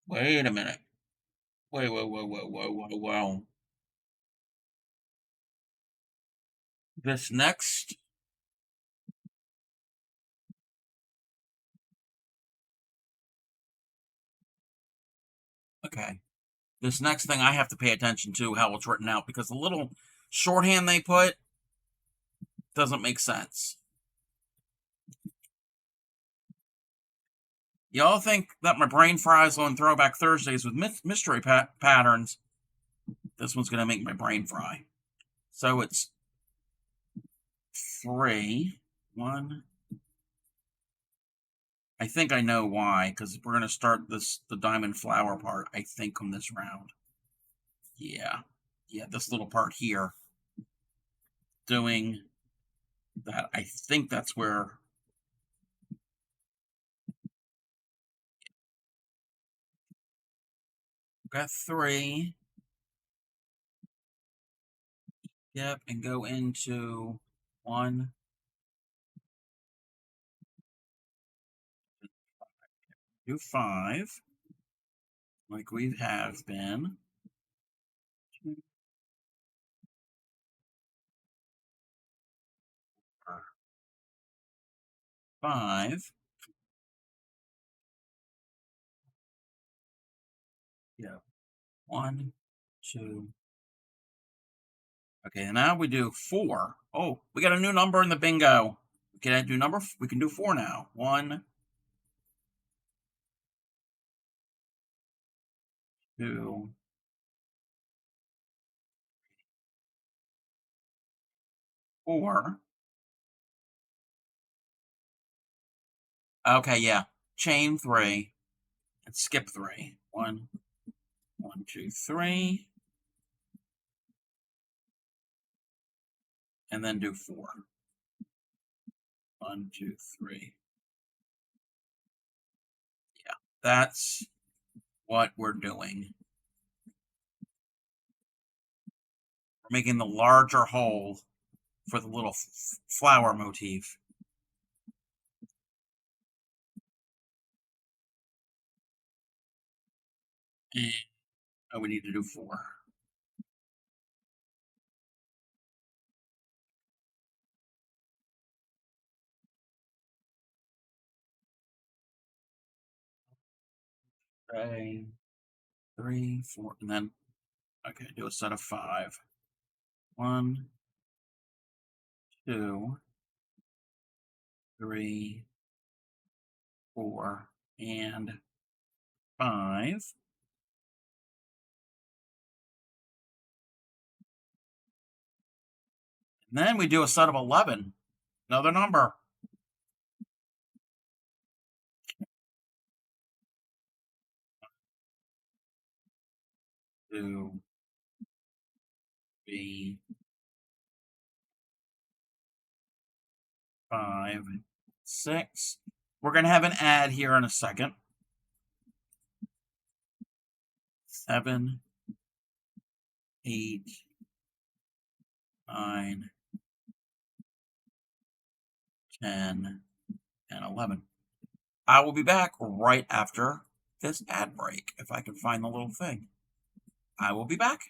Wait a minute. Whoa. This next, okay. This next thing I have to pay attention to how it's written out, because the little shorthand they put doesn't make sense. Y'all think that my brain fries on Throwback Thursdays with mystery patterns. This one's going to make my brain fry. So it's 3, 1. I think I know why, because we're going to start the diamond flower part, I think, on this round. Yeah, this little part here. Doing that, I think that's where. Got 3. Yep, and go into 1. Do 5. Like we have been. 2, 4, 5. Yeah. 1, 2. Okay, now we do 4. Oh, we got a new number in the bingo. Can I do number? We can do 4 now. 1, 2, 4. Okay, yeah. Chain 3 and skip 3. 1, 1, 2, 3. And then do 4. 1, 2, 3. Yeah, that's what we're doing. We're making the larger hole for the little flower motif. And we need to do 4. Okay. 3, 4, and then, okay, do a set of 5. 1, 2, 3, 4, and 5. And then we do a set of 11, another number. 2, 3, 5, 6. We're going to have an add here in a second. 7, 8, 9, 10, and 11. I will be back right after this ad break, if I can find the little thing. I will be back.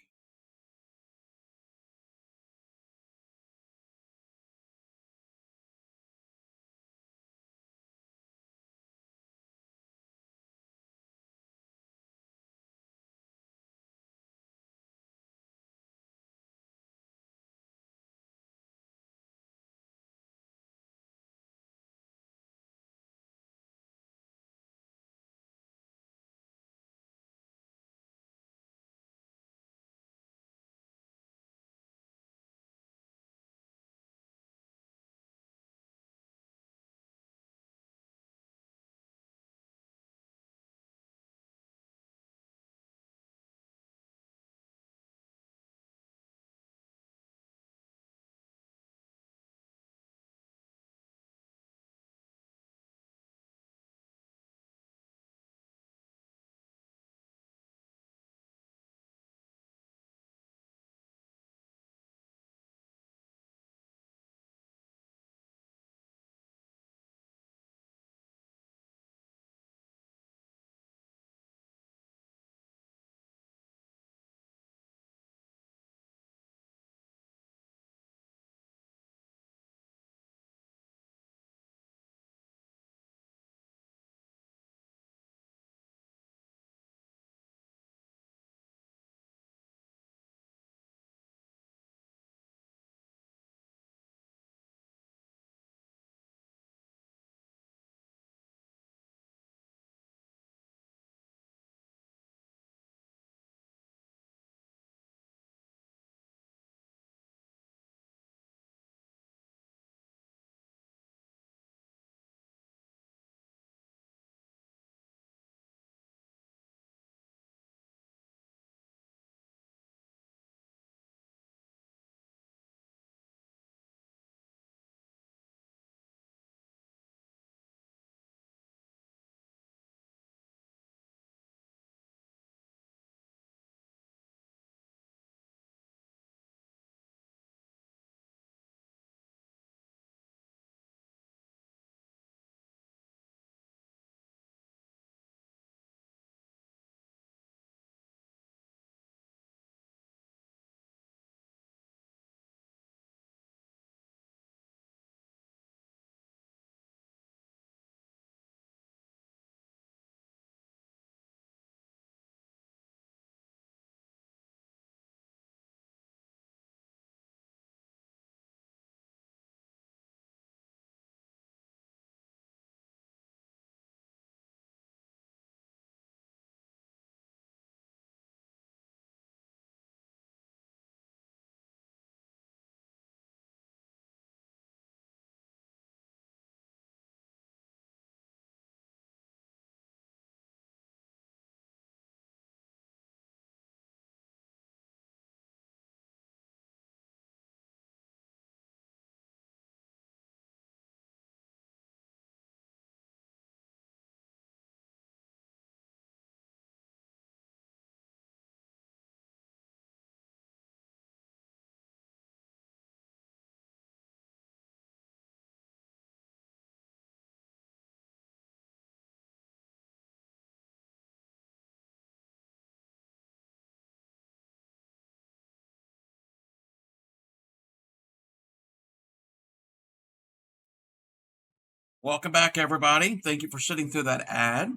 Welcome back, everybody. Thank you for sitting through that ad.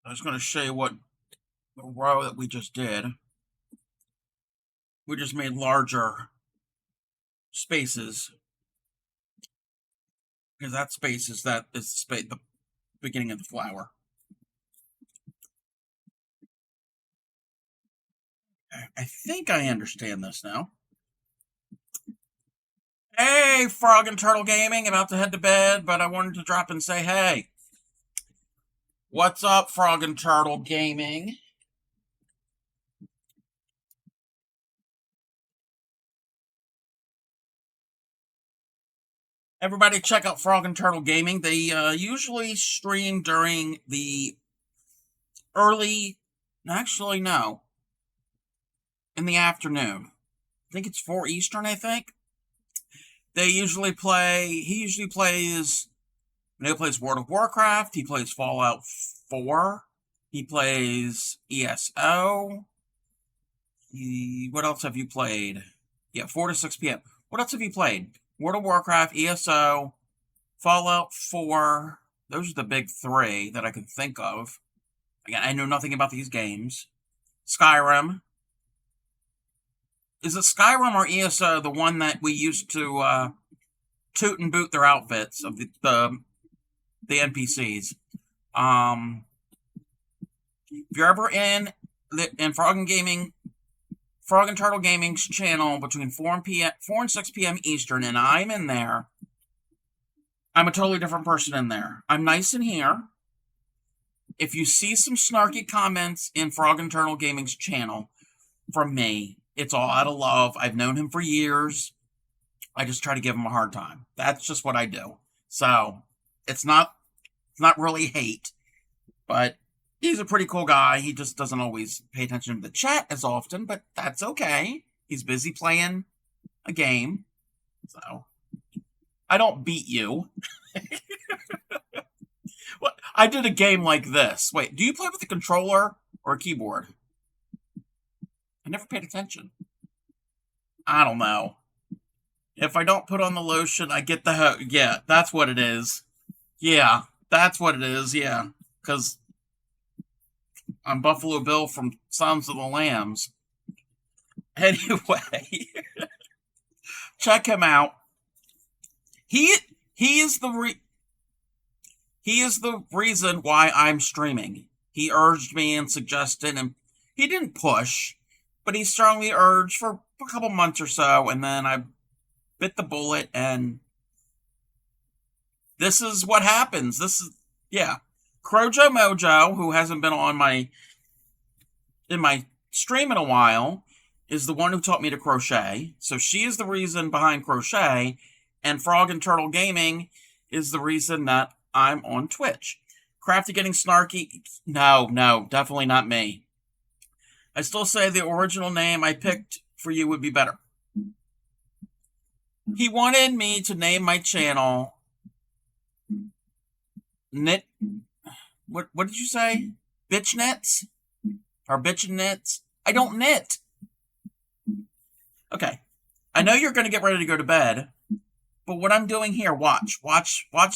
I was going to show you what the row that we just did. We just made larger spaces, because that space is the beginning of the flower. I think I understand this now. Hey, Frog and Turtle Gaming, about to head to bed, but I wanted to drop and say, hey, what's up, Frog and Turtle Gaming? Everybody check out Frog and Turtle Gaming. They usually stream during the in the afternoon. I think it's 4 Eastern, I think. He usually plays World of Warcraft, he plays Fallout 4, he plays ESO. What else have you played? Yeah, 4 to 6 p.m. What else have you played? World of Warcraft, ESO, Fallout 4. Those are the big 3 that I can think of. Again, I know nothing about these games. Skyrim. Is it Skyrim or ESO the one that we used to toot and boot their outfits of the NPCs? If you're ever in Frog and Turtle Gaming's channel between 4 and 6 p.m. Eastern, and I'm in there, I'm a totally different person in there. I'm nice in here. If you see some snarky comments in Frog and Turtle Gaming's channel from me, it's all out of love. I've known him for years. I just try to give him a hard time. That's just what I do. So it's not really hate, but he's a pretty cool guy. He just doesn't always pay attention to the chat as often, but that's okay. He's busy playing a game. So I don't beat you. What? I did a game like this. Wait, do you play with a controller or a keyboard? I never paid attention. I don't know. If I don't put on the lotion, I get the hook. Yeah, that's what it is. Yeah, that's what it is. Yeah, because I'm Buffalo Bill from Sons of the Lambs. Anyway, check him out. He is the reason why I'm streaming. He urged me and suggested, and he didn't push, but he strongly urged for a couple months or so, and then I bit the bullet, and this is what happens. Crojo Mojo, who hasn't been on my stream in a while, is the one who taught me to crochet. So she is the reason behind crochet, and Frog and Turtle Gaming is the reason that I'm on Twitch. Crafty getting snarky? No, definitely not me. I still say the original name I picked for you would be better. He wanted me to name my channel Knit. What did you say? Bitch knits? Or bitchin' knits? I don't knit. Okay. I know you're going to get ready to go to bed, but what I'm doing here, watch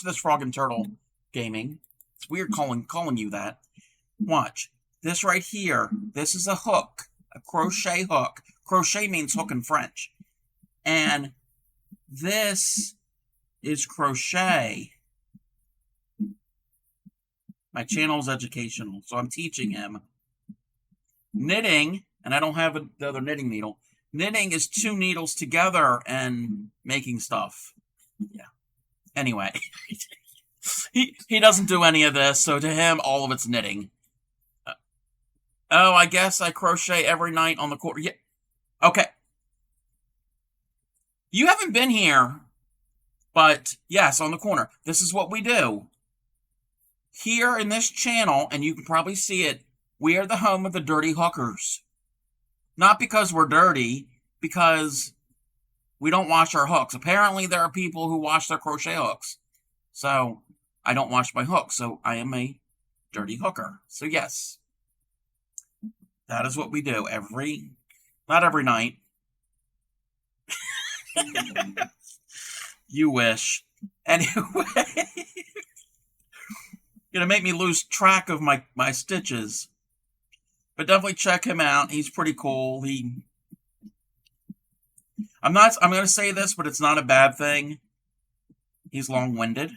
this Frog and Turtle Gaming. It's weird calling you that. Watch. This right here, this is a hook, a crochet hook. Crochet means hook in French. And this is crochet. My channel is educational, so I'm teaching him. Knitting, and I don't have the other knitting needle. Knitting is 2 needles together and making stuff. Yeah. Anyway, he doesn't do any of this, so to him, all of it's knitting. Oh, I guess I crochet every night on the corner. Yeah. Okay. You haven't been here, but yes, on the corner. This is what we do. Here in this channel, and you can probably see it, we are the home of the dirty hookers. Not because we're dirty, because we don't wash our hooks. Apparently, there are people who wash their crochet hooks. So, I don't wash my hooks, so I am a dirty hooker. So, yes. That is what we do not every night. You wish. Anyway. Gonna make me lose track of my stitches. But definitely check him out. He's pretty cool. I'm going to say this, but it's not a bad thing. He's long-winded.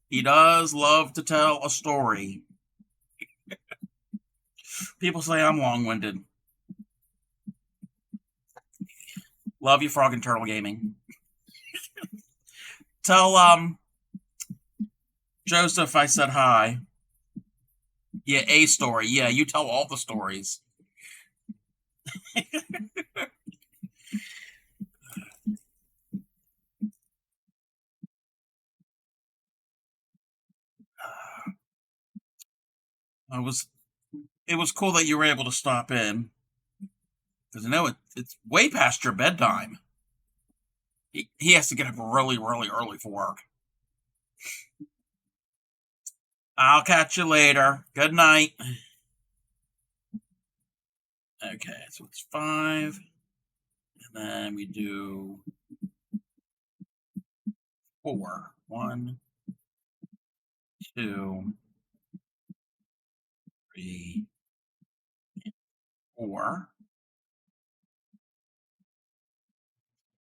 He does love to tell a story. People say I'm long-winded. Love you, Frog and Turtle Gaming. Tell Joseph I said hi. Yeah, a story. Yeah, you tell all the stories. It was cool that you were able to stop in, because I know it's way past your bedtime. He has to get up really, really early for work. I'll catch you later. Good night. Okay, so it's 5. And then we do 4. 1, 2, 3, 4.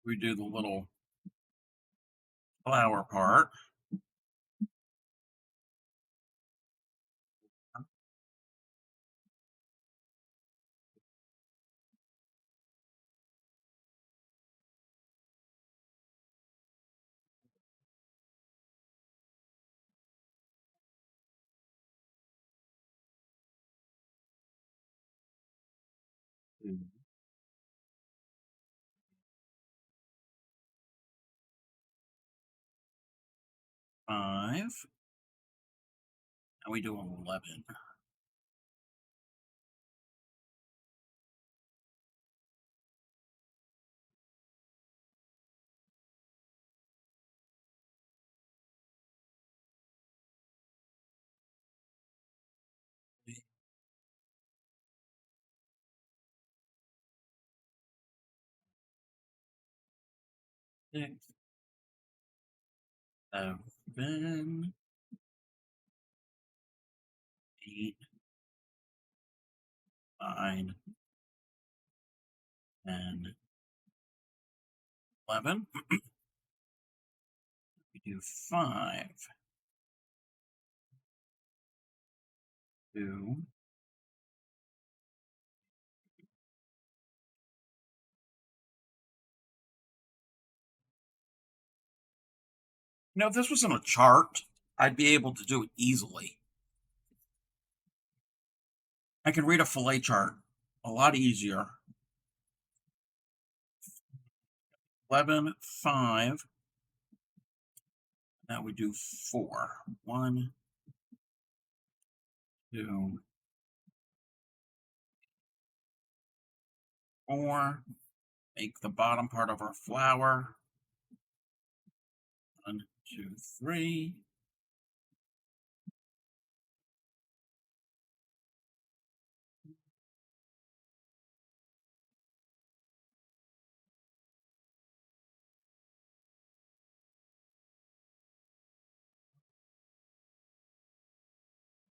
We do the little flower part. 2, 5. And we do 11. 6, 7, 8, 9, 10, 11. We do 5, 2. If this was in a chart, I'd be able to do it easily. I can read a fillet chart a lot easier. 11, 5. Now we do 4. 1, 2, 4. Make the bottom part of our flower. 1, 2, 3.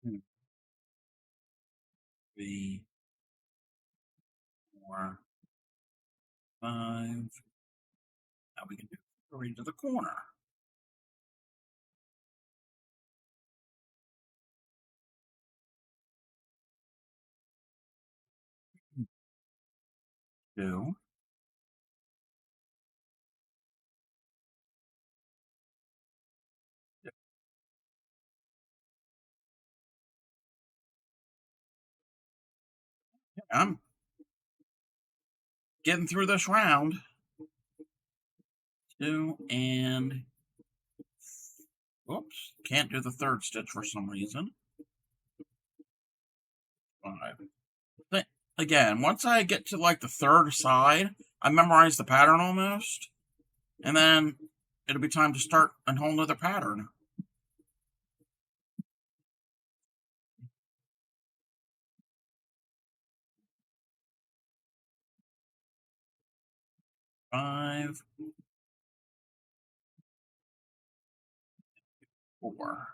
Two, 3, 4, 5. Now we can do 3 to the corner. 2. I'm getting through this round. 2 and oops, can't do the third stitch for some reason. 5. Again, once I get to like the third side, I memorize the pattern almost, and then it'll be time to start a whole nother pattern. Five, 4.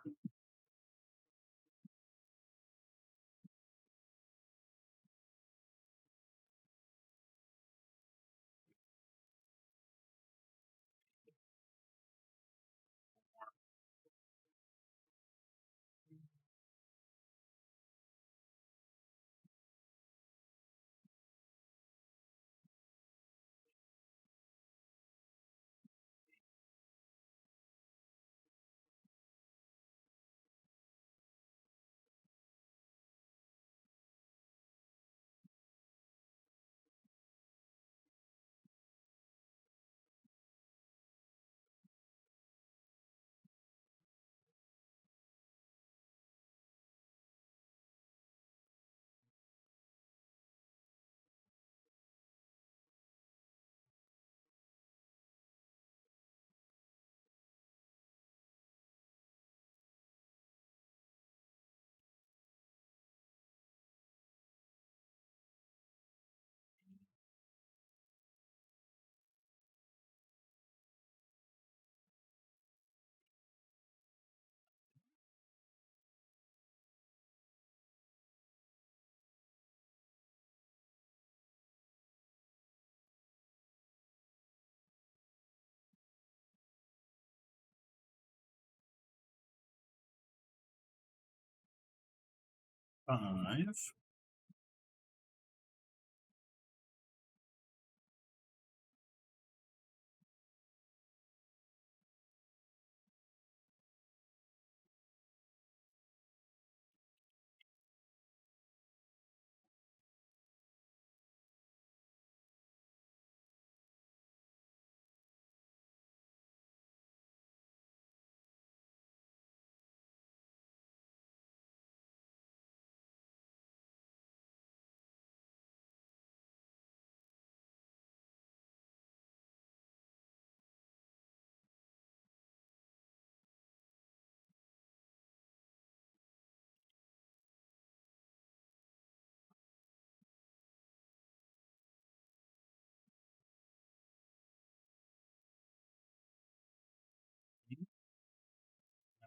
5.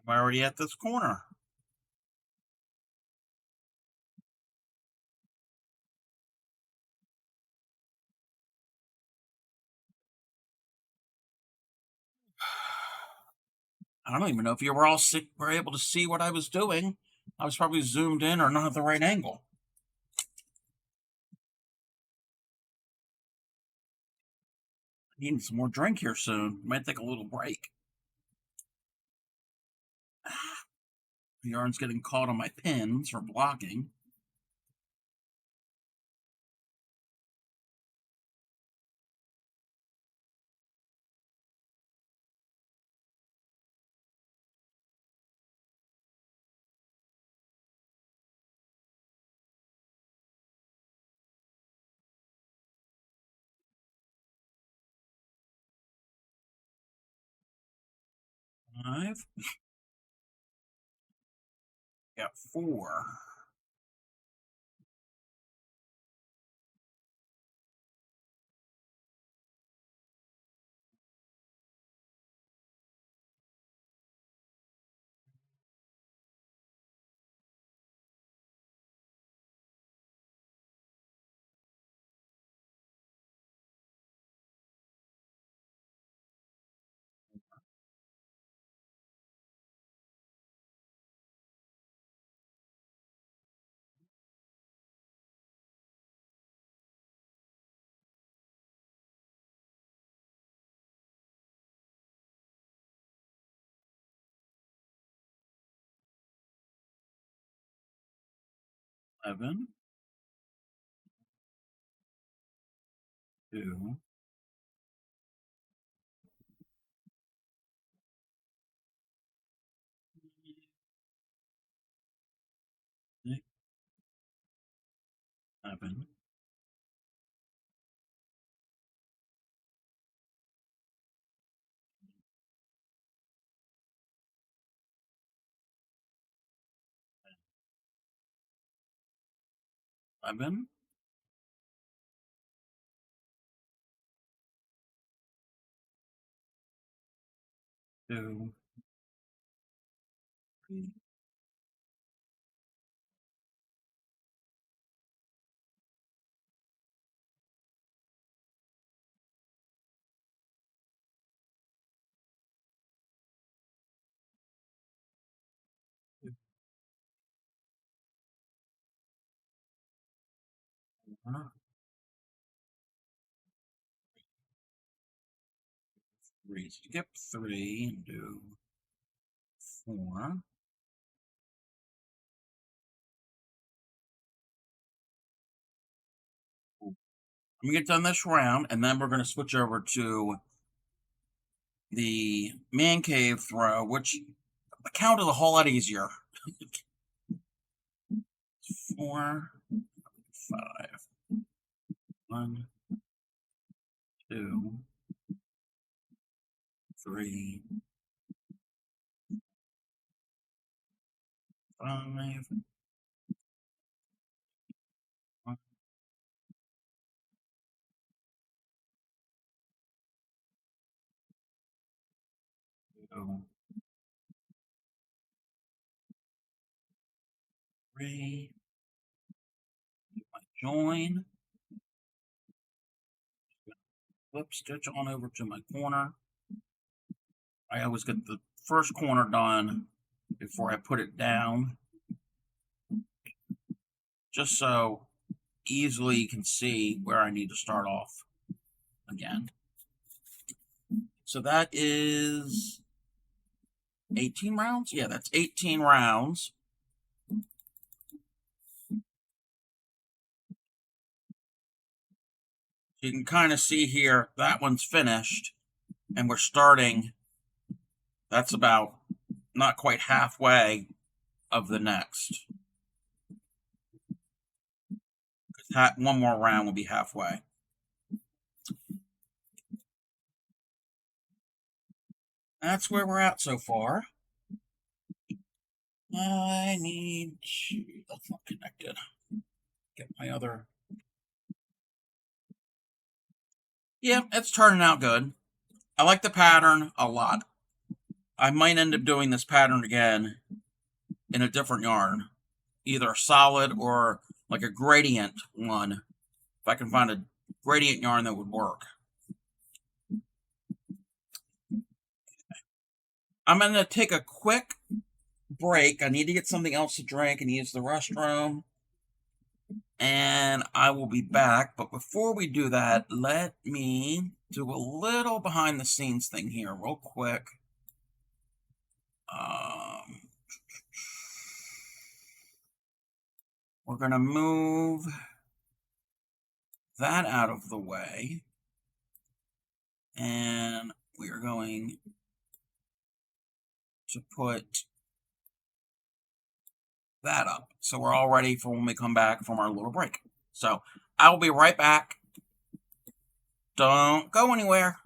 I'm already at this corner. I don't even know if you were all were able to see what I was doing. I was probably zoomed in or not at the right angle. I need some more drink here soon. Might take a little break. The yarn's getting caught on my pins for blocking. Five. Got 4. 11. 2. 6. 7. 11. 2. 3. 4. 3. Skip 3 and do 4. I'm gonna get done this round, and then we're gonna switch over to the man cave throw, which the count is a whole lot easier. 4, 5. 1, 2, 3, 5. 1, 2, 3. Join. Flip stitch on over to my corner. I always get the first corner done before I put it down. just so easily you can see where I need to start off again. So that is 18 rounds? Yeah, that's 18 rounds. You can kind of see here, that one's finished, and we're starting, that's about not quite halfway of the next. One more round will be halfway. That's where we're at so far. I need to, that's not connected. Get my other. Yeah, it's turning out good. I like the pattern a lot. I might end up doing this pattern again in a different yarn, either a solid or like a gradient one, if I can find a gradient yarn that would work. I'm going to take a quick break. I need to get something else to drink and use the restroom. And I will be back. But before we do that, let me do a little behind the scenes thing here real quick. We're going to move that out of the way. And we are going to put that up. So we're all ready for when we come back from our little break. So I'll be right back. Don't go anywhere.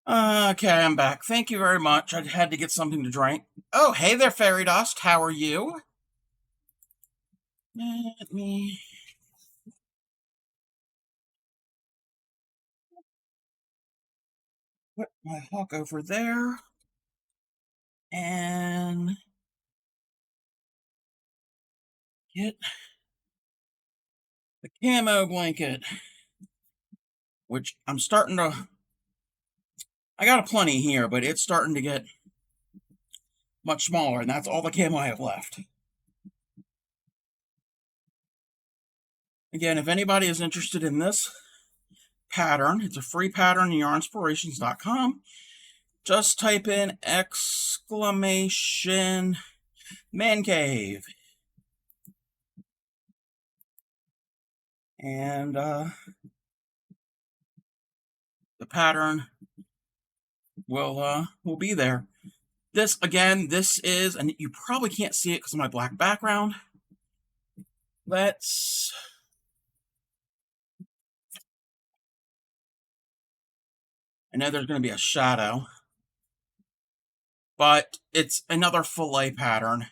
Okay, I'm back. Thank you very much. I had to get something to drink. Oh, hey there, Fairy Dust. How are you? Let me put my hook over there. And get the camo blanket, which I'm starting to, I got a plenty here, but it's starting to get much smaller, and that's all the camo I have left. Again, if anybody is interested in this pattern, it's a free pattern, yarnspirations.com. Just type in exclamation man cave. And the pattern will be there. This, again, this is, and you probably can't see it because of my black background. I know there's going to be a shadow, but it's another fillet pattern.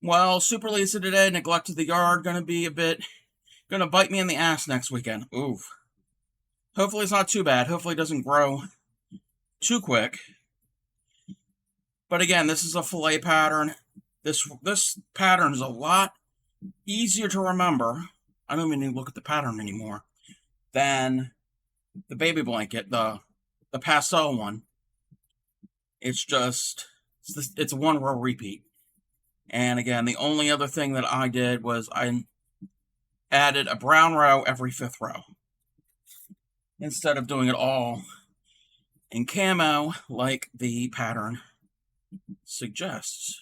Well, Super Lisa today, neglected the yard, going to bite me in the ass next weekend. Oof. Hopefully it's not too bad. Hopefully it doesn't grow too quick. But again, this is a fillet pattern. This pattern is a lot easier to remember. I don't even need to look at the pattern anymore. Than the baby blanket, the pastel one. It's just, it's a one row repeat. And again, the only other thing that I did was I added a brown row every 5th row, instead of doing it all in camo like the pattern suggests.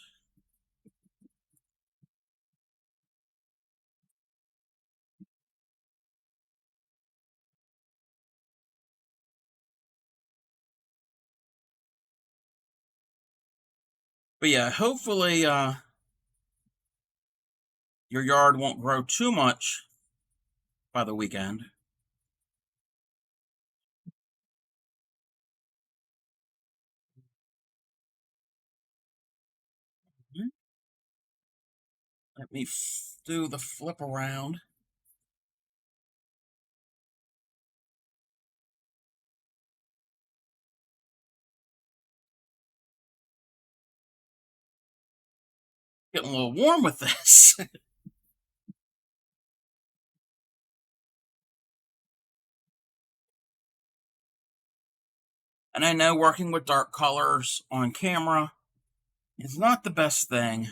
But yeah, hopefully your yard won't grow too much by the weekend. Let me do the flip around. Getting a little warm with this. And I know working with dark colors on camera is not the best thing.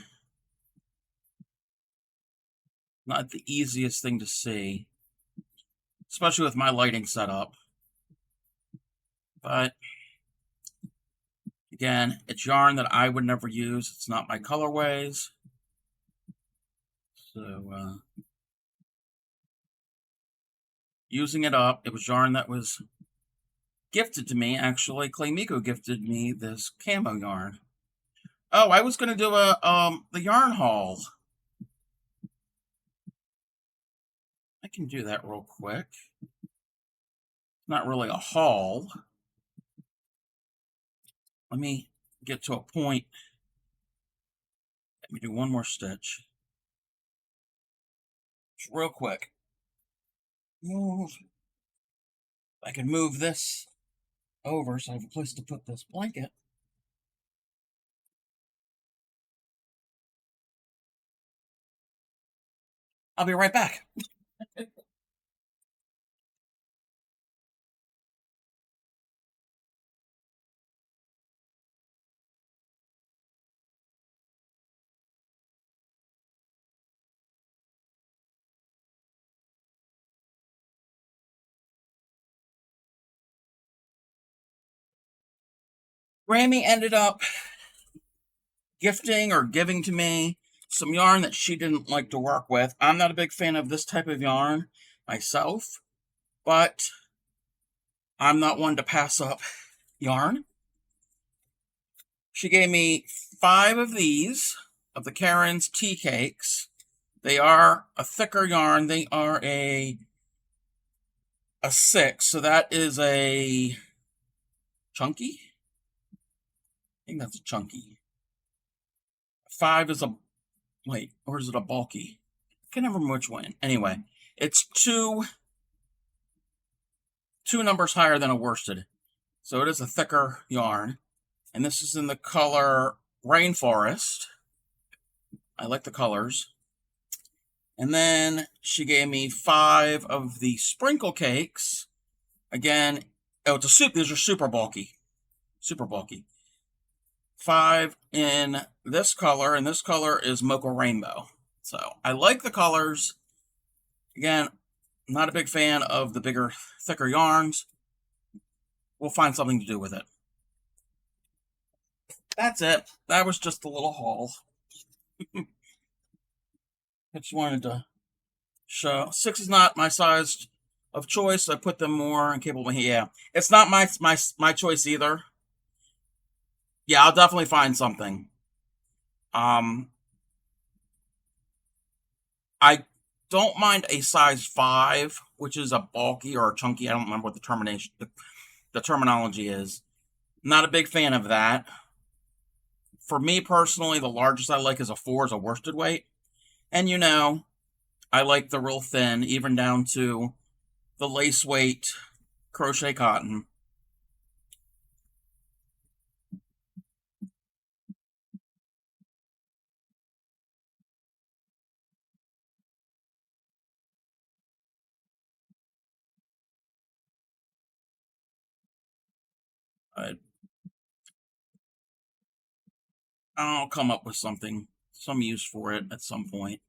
Not the easiest thing to see, especially with my lighting setup. But again, it's yarn that I would never use. It's not my colorways. So using it up, it was yarn that was gifted to me. Actually, Clay Miko gifted me this camo yarn. Oh, I was going to do the yarn haul. I can do that real quick. Not really a haul. Let me get to a point. Let me do one more stitch. Just real quick. Move. I can move this over so I have a place to put this blanket. I'll be right back. Grammy ended up gifting or giving to me some yarn that she didn't like to work with. I'm not a big fan of this type of yarn myself, but I'm not one to pass up yarn. She gave me 5 of these, of the Karen's tea cakes. They are a thicker yarn. They are a 6, so that is a chunky. I think that's a chunky. 5 is a, wait, or is it a bulky? I can't remember which one. Anyway, it's two numbers higher than a worsted. So it is a thicker yarn. And this is in the color Rainforest. I like the colors. And then she gave me 5 of the sprinkle cakes. Again, oh, it's a soup. These are super bulky. Super bulky. 5 in this color, and this color is Mocha Rainbow. So I like the colors. Again, I'm not a big fan of the bigger, thicker yarns. We'll find something to do with it. That's it. That was just a little haul. I just wanted to show. 6 is not my size of choice. I put them more in capable. Yeah, it's not my choice either. Yeah, I'll definitely find something. I don't mind a size 5, which is a bulky or a chunky. I don't remember what the terminology is. Not a big fan of that. For me personally, the largest I like is a 4 is a worsted weight. And I like the real thin, even down to the lace weight crochet cotton. I'll come up with something, some use for it at some point.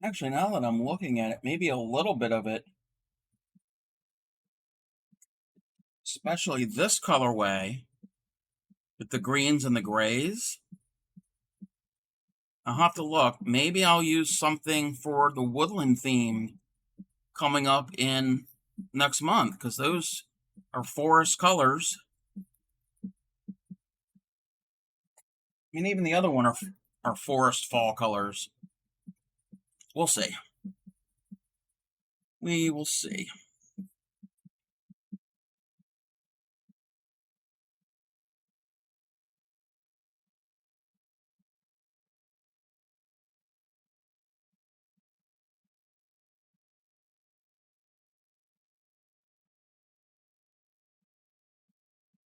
Actually, now that I'm looking at it, maybe a little bit of it, especially this colorway with the greens and the grays. I'll have to look. Maybe I'll use something for the woodland theme coming up in next month, because those are forest colors. I mean, even the other one are forest fall colors. We'll see. We will see.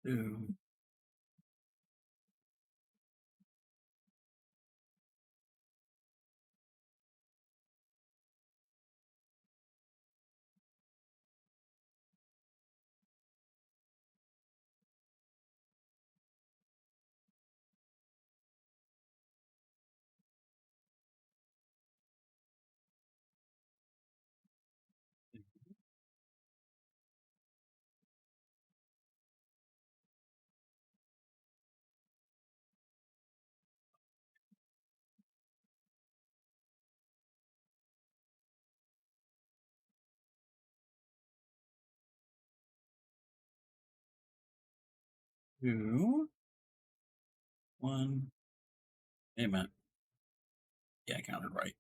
Ooh. Two, one. Wait a minute. Yeah, I counted right.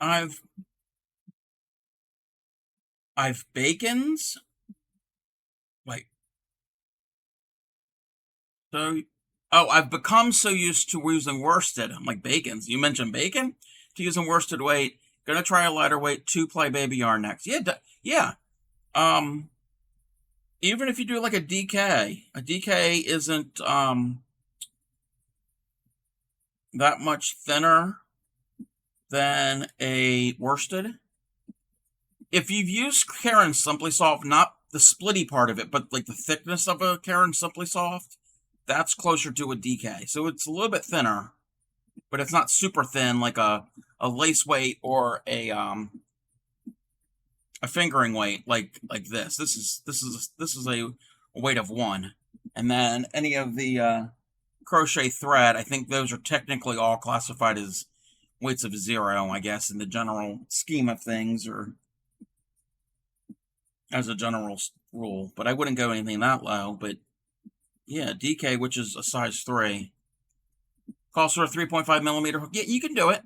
I've I've bacons. Like, so. Oh, I've become so used to using worsted. I'm like, bacons. You mentioned bacon? To using worsted weight. Gonna try a lighter weight 2-ply baby yarn next. Yeah, yeah. Um, Even if you do like a DK isn't that much thinner than a worsted. If you've used Karen Simply Soft, not the splitty part of it, but like the thickness of a Karen Simply Soft, that's closer to a DK. So it's a little bit thinner, but it's not super thin like a lace weight or a fingering weight like this. This is a weight of 1. And then any of the crochet thread, I think those are technically all classified as weights of 0, I guess, in the general scheme of things, or as a general rule. But I wouldn't go anything that low. But yeah, DK, which is a size 3, calls for a 3.5 millimeter hook. Yeah, you can do it.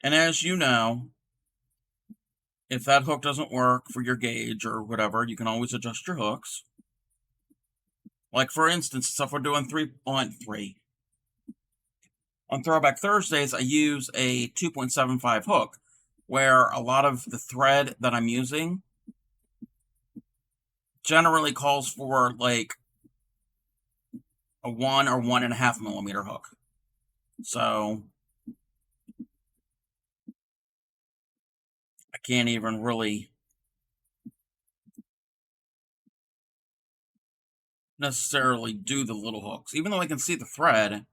And as you know, if that hook doesn't work for your gauge or whatever, you can always adjust your hooks. Like for instance, if we're doing 3.3 on Throwback Thursdays, I use a 2.75 hook, where a lot of the thread that I'm using generally calls for like a 1 or 1.5 millimeter hook. So I can't even really necessarily do the little hooks. Even though I can see the thread,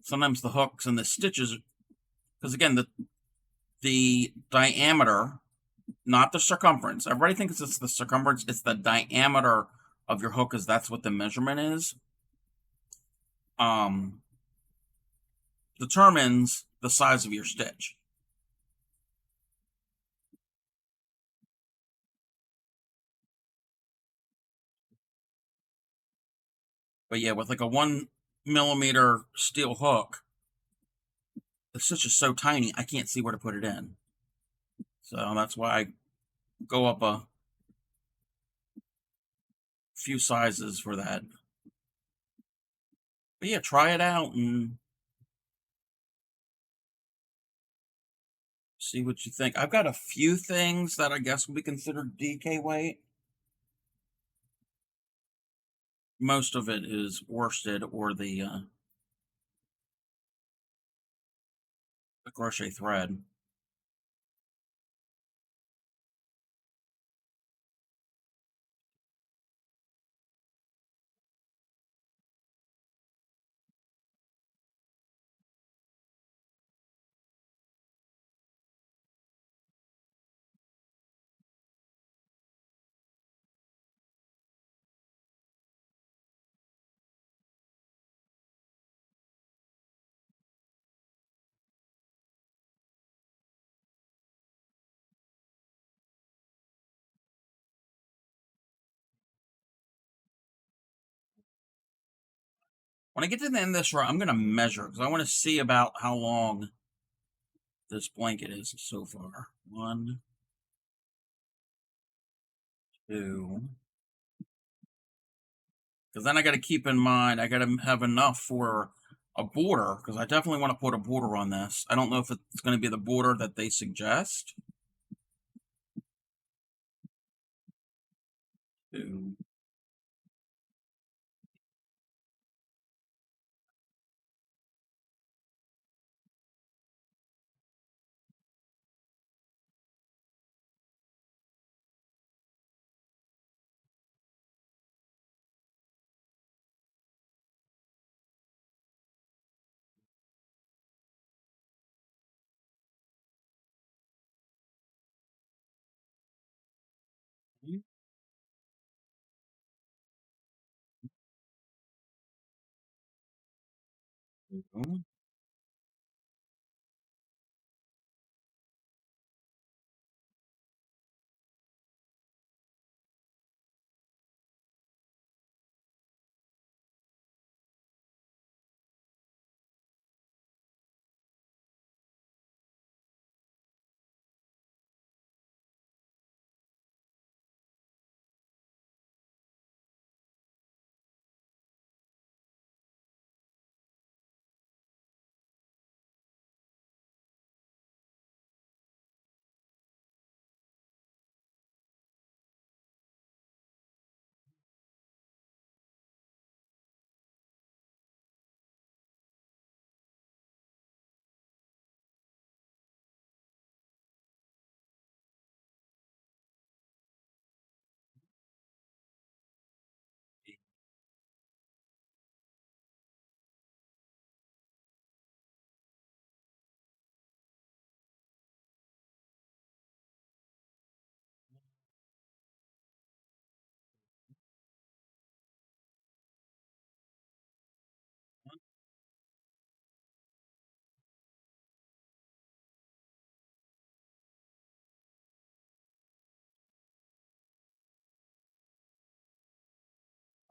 sometimes the hooks and the stitches, because again, the diameter, not the circumference. Everybody thinks it's the circumference. It's the diameter of your hook, because that's what the measurement is. Determines the size of your stitch. But yeah, with like a 1 millimeter steel hook, the stitch is so tiny, I can't see where to put it in. So that's why I go up a few sizes for that. But yeah, try it out and see what you think. I've got a few things that I guess would be considered DK weight. Most of it is worsted or the crochet thread. When I get to the end of this row, I'm going to measure because I want to see about how long this blanket is so far. 1, 2. Because then I got to keep in mind, I got to have enough for a border, because I definitely want to put a border on this. I don't know if it's going to be the border that they suggest. 2.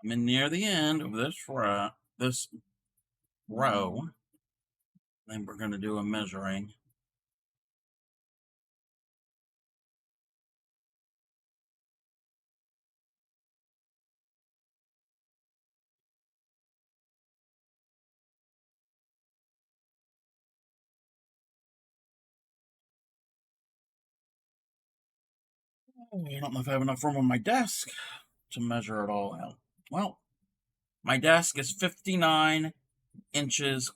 I'm in near the end of this row. Then we're going to do a measuring. I don't know if I have enough room on my desk to measure it all out. Well, my desk is 59 inches.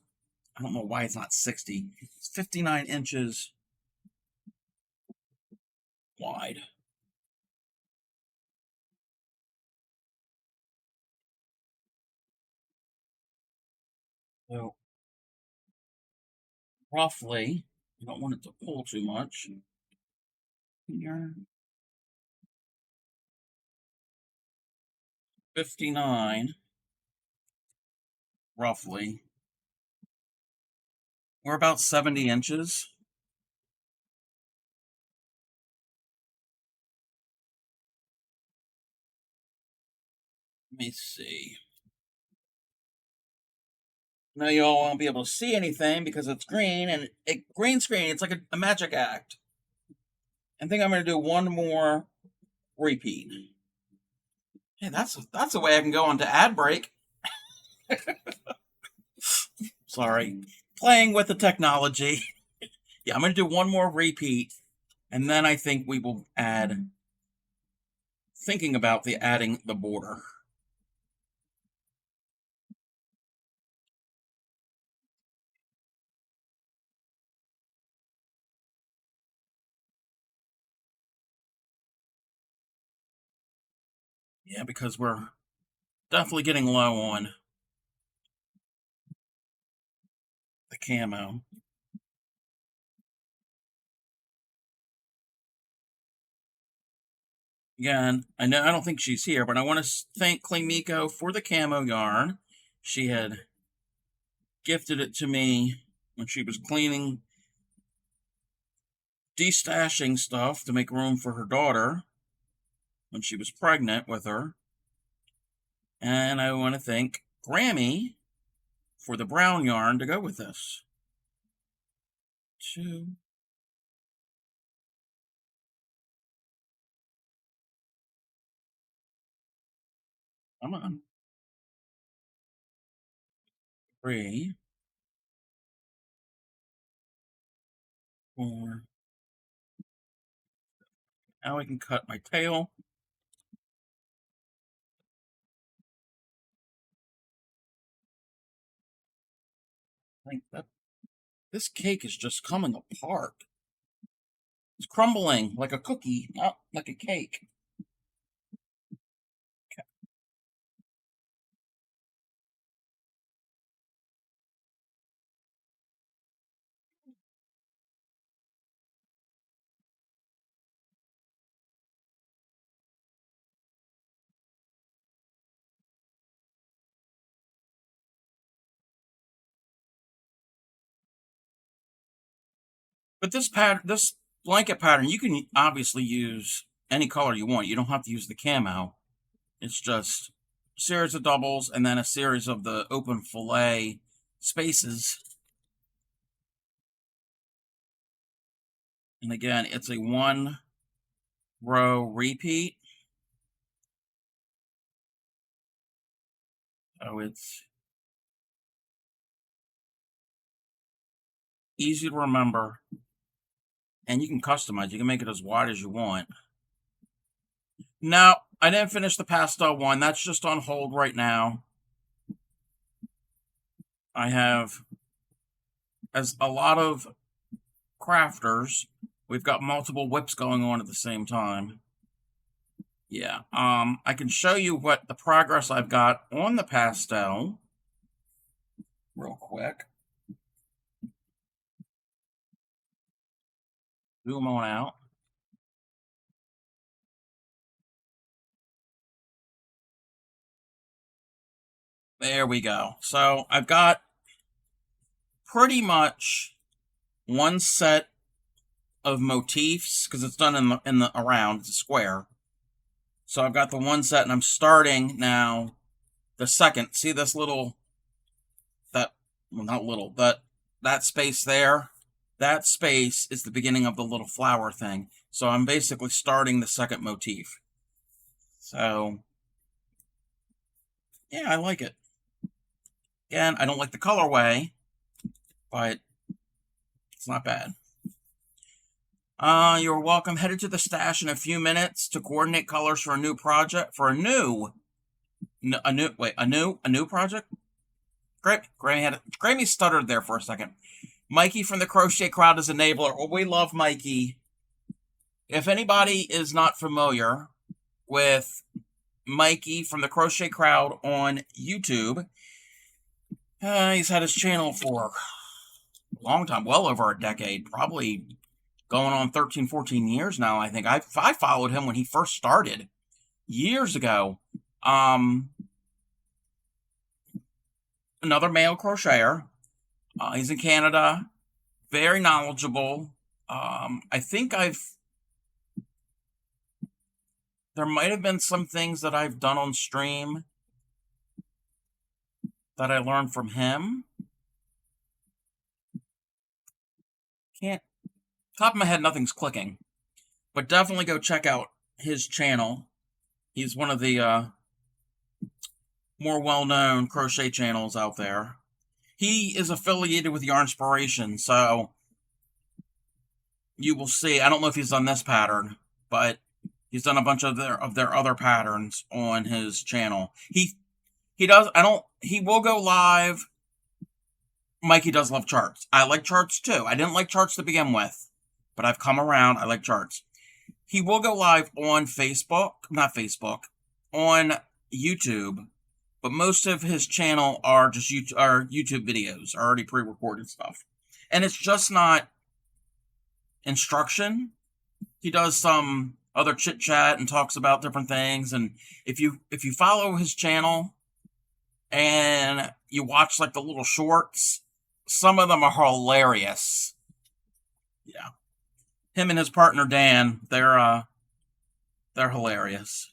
I don't know why it's not 60. It's 59 inches wide. So roughly, I don't want it to pull too much. Here, 59, roughly. We're about 70 inches. Let me see. Now y'all won't be able to see anything because it's green, and green screen, it's like a magic act. I think I'm going to do one more repeat. Hey, that's a way I can go on to ad break. Sorry. Playing with the technology. Yeah, I'm going to do one more repeat, and then I think we will add, thinking about adding the border. Yeah, because we're definitely getting low on the camo. Again, I don't think she's here, but I want to thank Claymiko for the camo yarn. She had gifted it to me when she was cleaning, destashing stuff to make room for her daughter when she was pregnant with her. And I want to thank Grammy for the brown yarn to go with this. 2, come on, 3, 4. Now I can cut my tail. I think that this cake is just coming apart. It's crumbling like a cookie, not like a cake. But this blanket pattern, you can obviously use any color you want. You don't have to use the camo. It's just a series of doubles and then a series of the open fillet spaces. And again, it's a 1 row repeat. So it's easy to remember. And you can customize. You can make it as wide as you want. Now, I didn't finish the pastel one. That's just on hold right now. I have, as a lot of crafters, we've got multiple whips going on at the same time. Yeah, I can show you what the progress I've got on the pastel real quick. Zoom on out. There we go. So I've got pretty much one set of motifs because it's done in the around. It's a square. So I've got the one set, and I'm starting now the second. See this little, that, well, not little, but that space there? That space is the beginning of the little flower thing. So I'm basically starting the second motif. So, yeah, I like it. Again, I don't like the colorway, but it's not bad. You're welcome. Headed to the stash in a few minutes to coordinate colors for a new project. For a new project. Grammy stuttered there for a second. Mikey from the Crochet Crowd is enabler. Well, we love Mikey. If anybody is not familiar with Mikey from the Crochet Crowd on YouTube, he's had his channel for a long time, well over a decade, probably going on 13, 14 years now, I think. I followed him when he first started years ago. Another male crocheter. He's in Canada. Very knowledgeable. I think there might have been some things that I've done on stream that I learned from him. Top of my head, nothing's clicking. But definitely go check out his channel. He's one of the more well-known crochet channels out there. He is affiliated with Yarnspiration, so you will see. I don't know if he's done this pattern, but he's done a bunch of their other patterns on his channel. He will go live. Mikey does love charts. I like charts too. I didn't like charts to begin with, but I've come around. I like charts. He will go live on on YouTube, but most of his channel are just YouTube videos, already pre-recorded stuff. And it's just not instruction. He does some other chit-chat and talks about different things. And if you follow his channel and you watch like the little shorts, some of them are hilarious. Yeah. Him and his partner Dan, they're hilarious.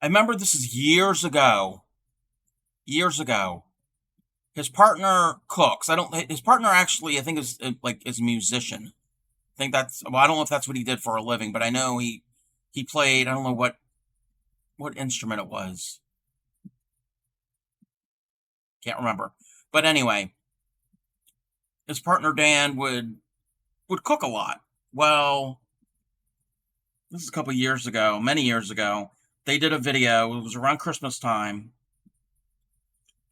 I remember this is years ago. His partner cooks. His partner actually, I think, is a musician. I think I don't know if that's what he did for a living, but I know he played, I don't know what instrument it was. Can't remember. But anyway, his partner Dan would cook a lot. Well, this is a couple years ago, many years ago. They did a video. It was around Christmas time.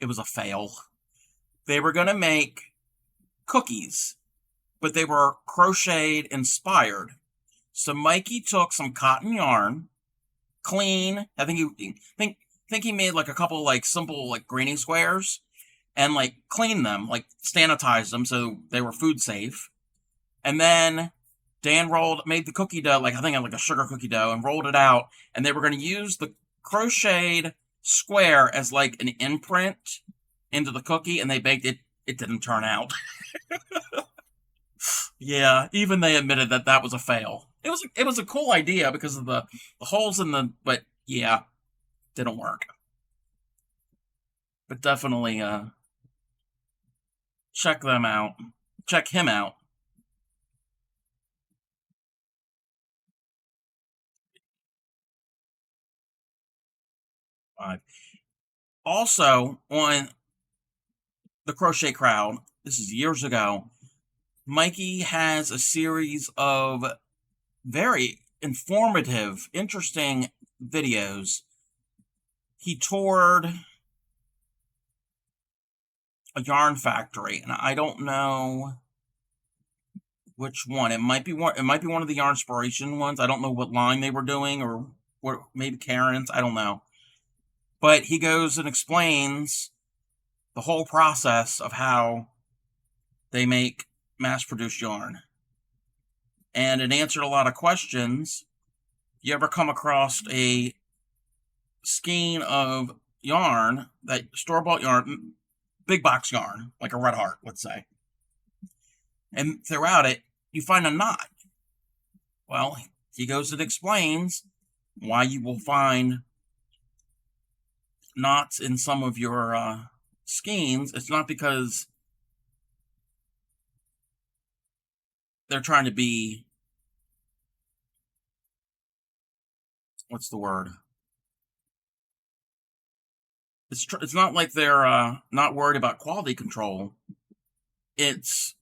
It was a fail. They were going to make cookies, but they were crocheted inspired. So Mikey took some cotton yarn, clean. I think he made like a couple like simple like graining squares, and like cleaned them, like sanitized them so they were food safe. And then Dan made the cookie dough, like a sugar cookie dough, and rolled it out. And they were going to use the crocheted square as like an imprint into the cookie, and they baked it. It didn't turn out. Yeah, even they admitted that was a fail. It was a cool idea because of the holes in but yeah, didn't work. But definitely check them out. Check him out. Also, on the Crochet Crowd, this is years ago, Mikey has a series of very informative, interesting videos. He toured a yarn factory, and I don't know which one. It might be one of the Yarnspiration ones. I don't know what line they were doing, or what, maybe Karen's. I don't know. But he goes and explains the whole process of how they make mass-produced yarn. And it answered a lot of questions. You ever come across a skein of yarn, that store-bought yarn, big box yarn, like a Red Heart, let's say, and throughout it, you find a knot? Well, he goes and explains why you will find knots in some of your skeins. It's not because they're trying to be, what's the word? It's not like they're not worried about quality control. It's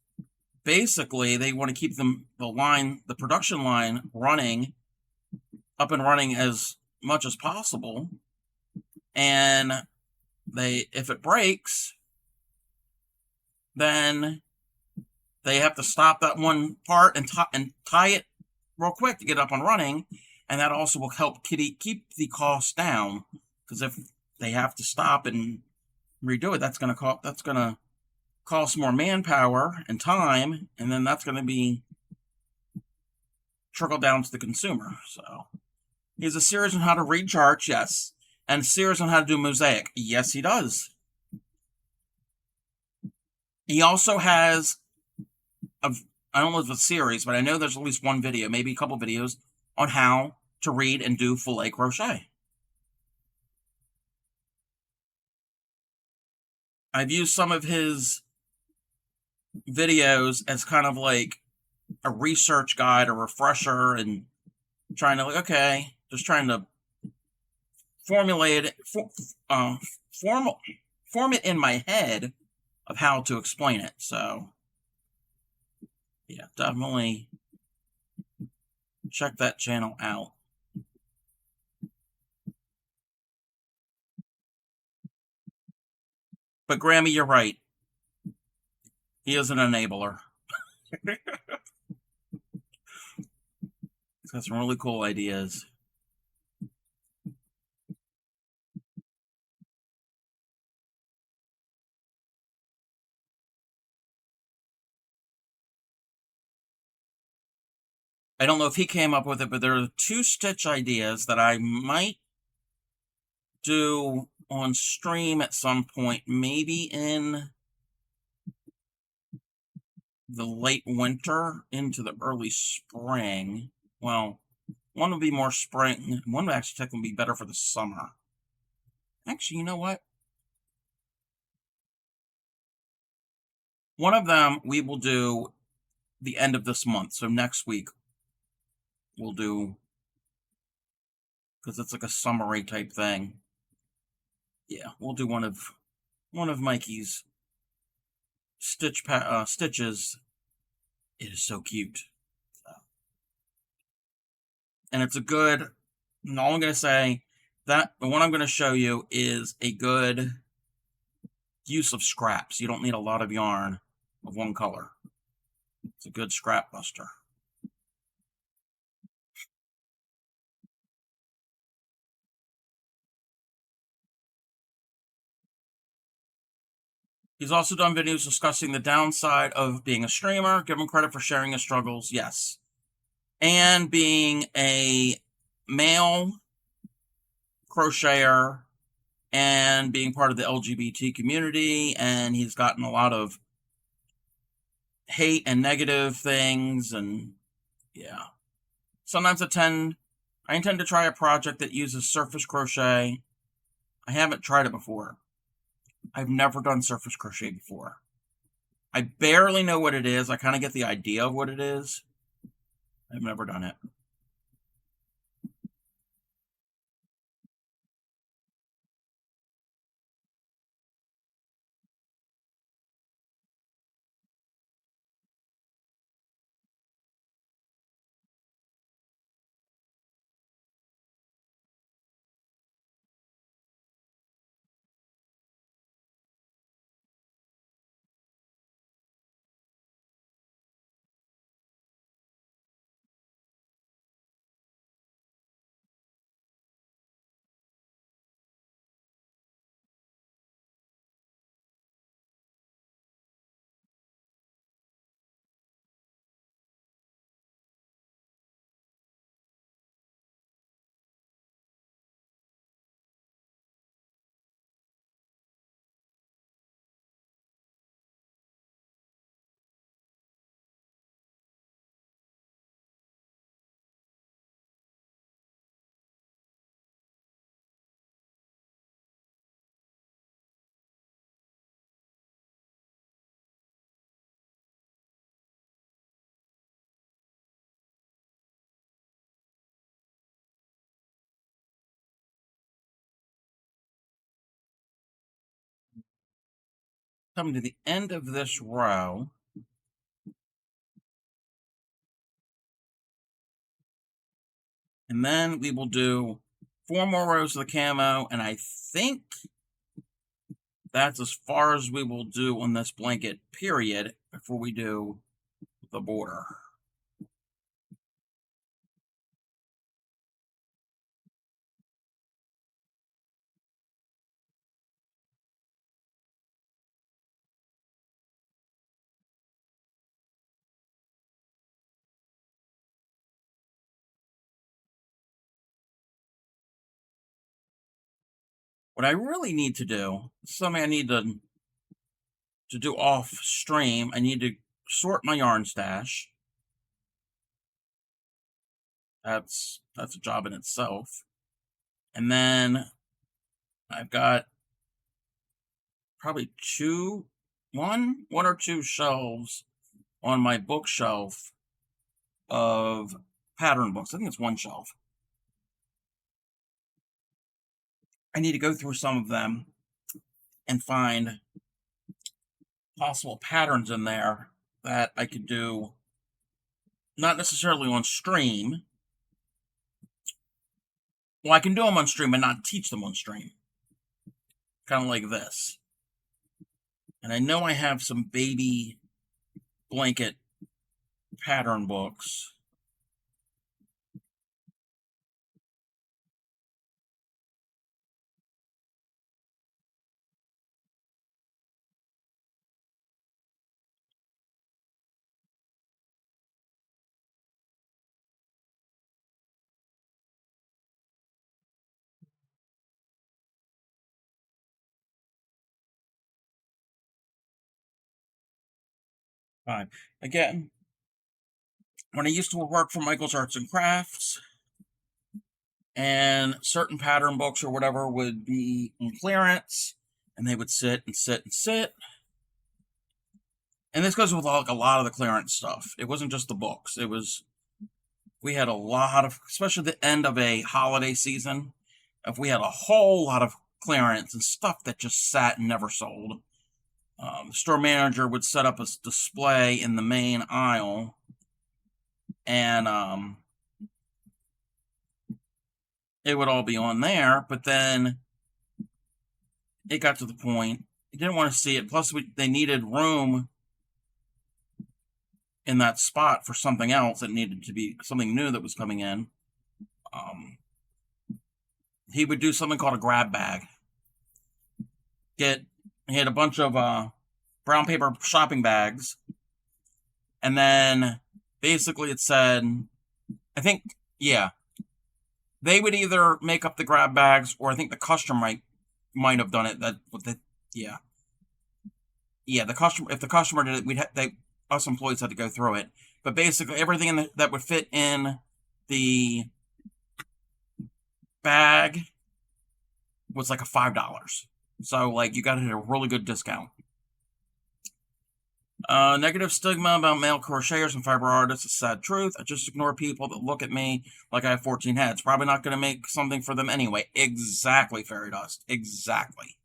basically they want to keep the production line up and running as much as possible. And if it breaks, then they have to stop that one part and tie it real quick to get up and running. And that also will help keep the cost down, because if they have to stop and redo it, that's going to cost more manpower and time, and then that's going to be trickle down to the consumer. So he has a series on how to read charts, yes, and a series on how to do mosaic, yes, he does. He also has I don't know if it's a series, but I know there's at least one video, maybe a couple videos, on how to read and do filet crochet. I've used some of his videos as kind of like a research guide, a refresher, and trying to just trying to formulate it, form it in my head of how to explain it. So yeah, definitely check that channel out. But Grammy, you're right. He is an enabler. He's got some really cool ideas. I don't know if he came up with it, but there are 2 stitch ideas that I might do on stream at some point, maybe in the late winter into the early spring. Well, one would be more spring. One would actually technically be better for the summer. Actually, you know what? One of them we will do the end of this month. So next week we'll do, because it's like a summary type thing. Yeah, we'll do one of Mikey's stitches. It is so cute, and it's a good. And all I'm gonna say that the one I'm gonna show you is a good use of scraps. You don't need a lot of yarn of one color. It's a good scrap buster. He's also done videos discussing the downside of being a streamer. Give him credit for sharing his struggles, yes. And being a male crocheter and being part of the LGBT community. And he's gotten a lot of hate and negative things. And yeah. Sometimes I intend to try a project that uses surface crochet. I haven't tried it before. I've never done surface crochet before. I barely know what it is. I kind of get the idea of what it is. I've never done it. coming to the end of this row. And then we will do 4 more rows of the camo, and I think that's as far as we will do on this blanket, period, before we do the border. What I really need to do, something I need to do off stream, I need to sort my yarn stash. That's a job in itself. And then I've got probably one or two shelves on my bookshelf of pattern books. I think it's one shelf. I need to go through some of them and find possible patterns in there that I could do, not necessarily on stream. Well, I can do them on stream, but not teach them on stream. Kind of like this. And I know I have some baby blanket pattern books. Fine. Again, when I used to work for Michael's Arts and Crafts, and certain pattern books or whatever would be on clearance, and they would sit and sit and sit. And this goes with like a lot of the clearance stuff. It wasn't just the books. We had a lot of, especially the end of a holiday season, if we had a whole lot of clearance and stuff that just sat and never sold. The store manager would set up a display in the main aisle, and it would all be on there, but then it got to the point he didn't want to see it. Plus, they needed room in that spot for something else that needed to be something new that was coming in. He would do something called a grab bag. He had a bunch of brown paper shopping bags, and then basically it said, I think, yeah, they would either make up the grab bags, or I think the customer might have done it. The customer, if the customer did it, us employees had to go through it. But basically, everything that would fit in the bag was like a $5. So like you got it at a really good discount. Negative stigma about male crocheters and fiber artists is sad truth. I just ignore people that look at me like I have 14 heads. Probably not going to make something for them anyway. Exactly, Fairy Dust. Exactly.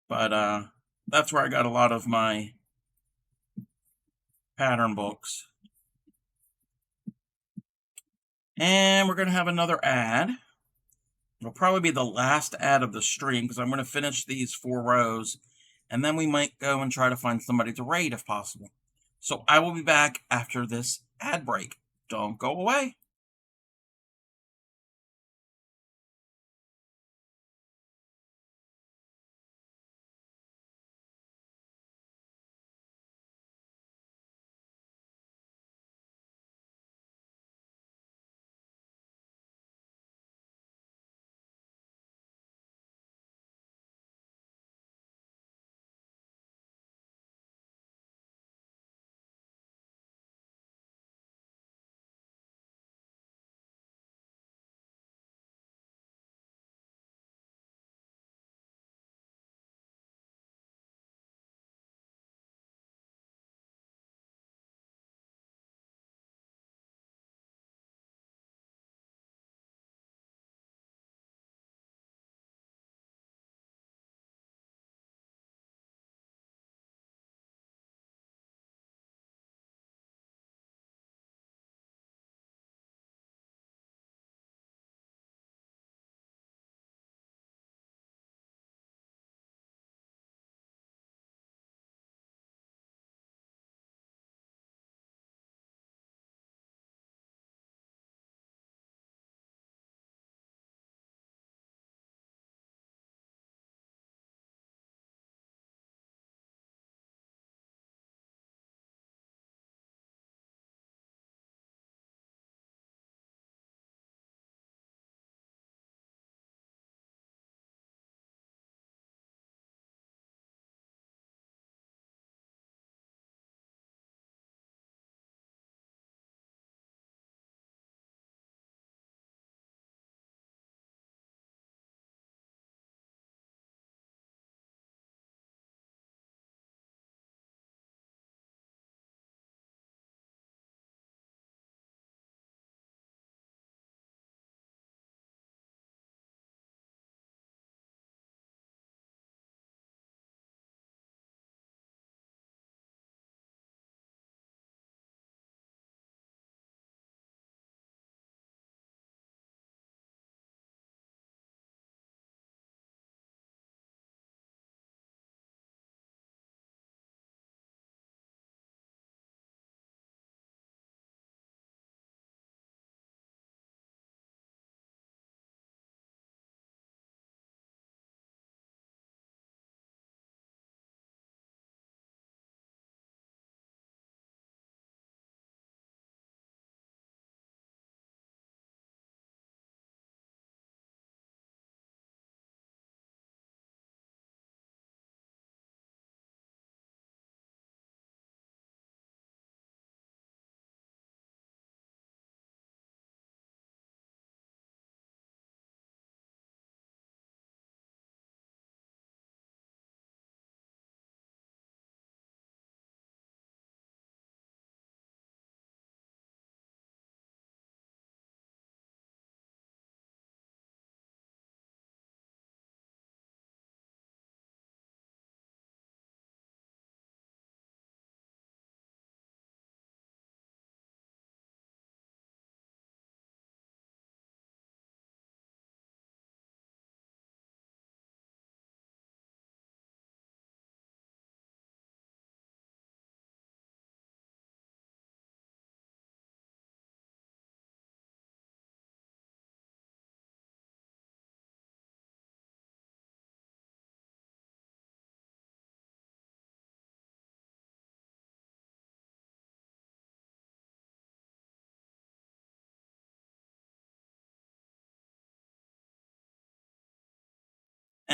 But that's where I got a lot of my pattern books. And we're going to have another ad. It'll probably be the last ad of the stream, because I'm going to finish these 4 rows, and then we might go and try to find somebody to raid if possible. So I will be back after this ad break. Don't go away.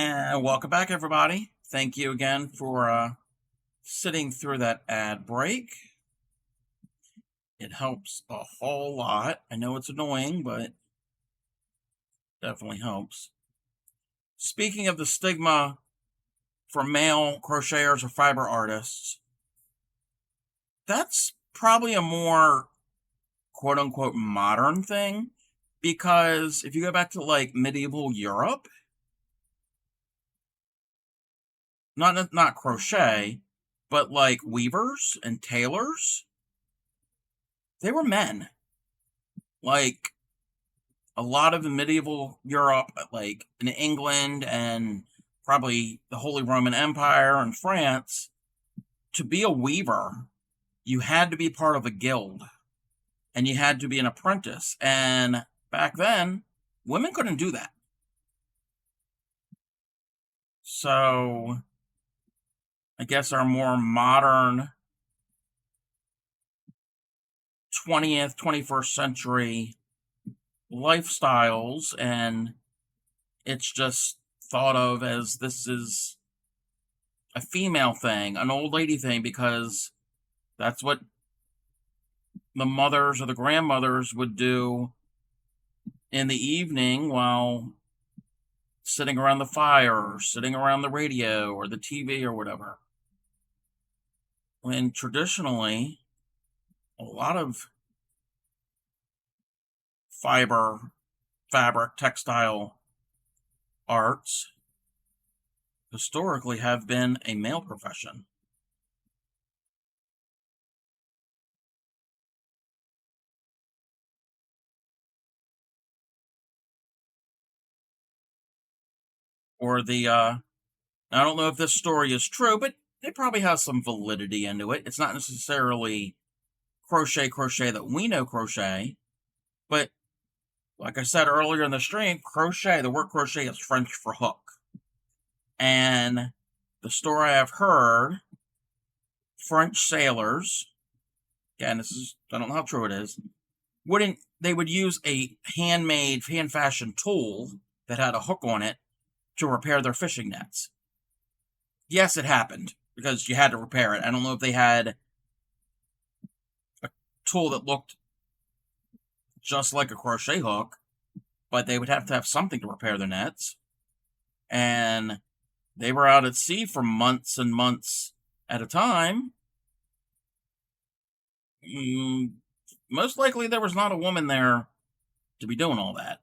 And welcome back, everybody. Thank you again for sitting through that ad break. It helps a whole lot. I know it's annoying, but definitely helps. Speaking of the stigma for male crocheters or fiber artists, that's probably a more quote-unquote modern thing, because if you go back to like medieval Europe, not crochet, but like weavers and tailors, they were men. Like a lot of the medieval Europe, like in England and probably the Holy Roman Empire and France, to be a weaver, you had to be part of a guild and you had to be an apprentice. And back then, women couldn't do that. So I guess our more modern 20th, 21st century lifestyles, and it's just thought of as this is a female thing, an old lady thing, because that's what the mothers or the grandmothers would do in the evening while sitting around the fire or sitting around the radio or the TV or whatever. When traditionally, a lot of fabric, textile arts historically have been a male profession. Or I don't know if this story is true, but it probably has some validity into it. It's not necessarily crochet that we know crochet, but like I said earlier in the stream, crochet, the word crochet is French for hook. And the story I've heard, French sailors, again, I don't know how true it is, they would use a handmade, hand-fashioned tool that had a hook on it to repair their fishing nets. Yes, it happened, because you had to repair it. I don't know if they had a tool that looked just like a crochet hook, but they would have to have something to repair their nets. And they were out at sea for months and months at a time. Most likely there was not a woman there to be doing all that.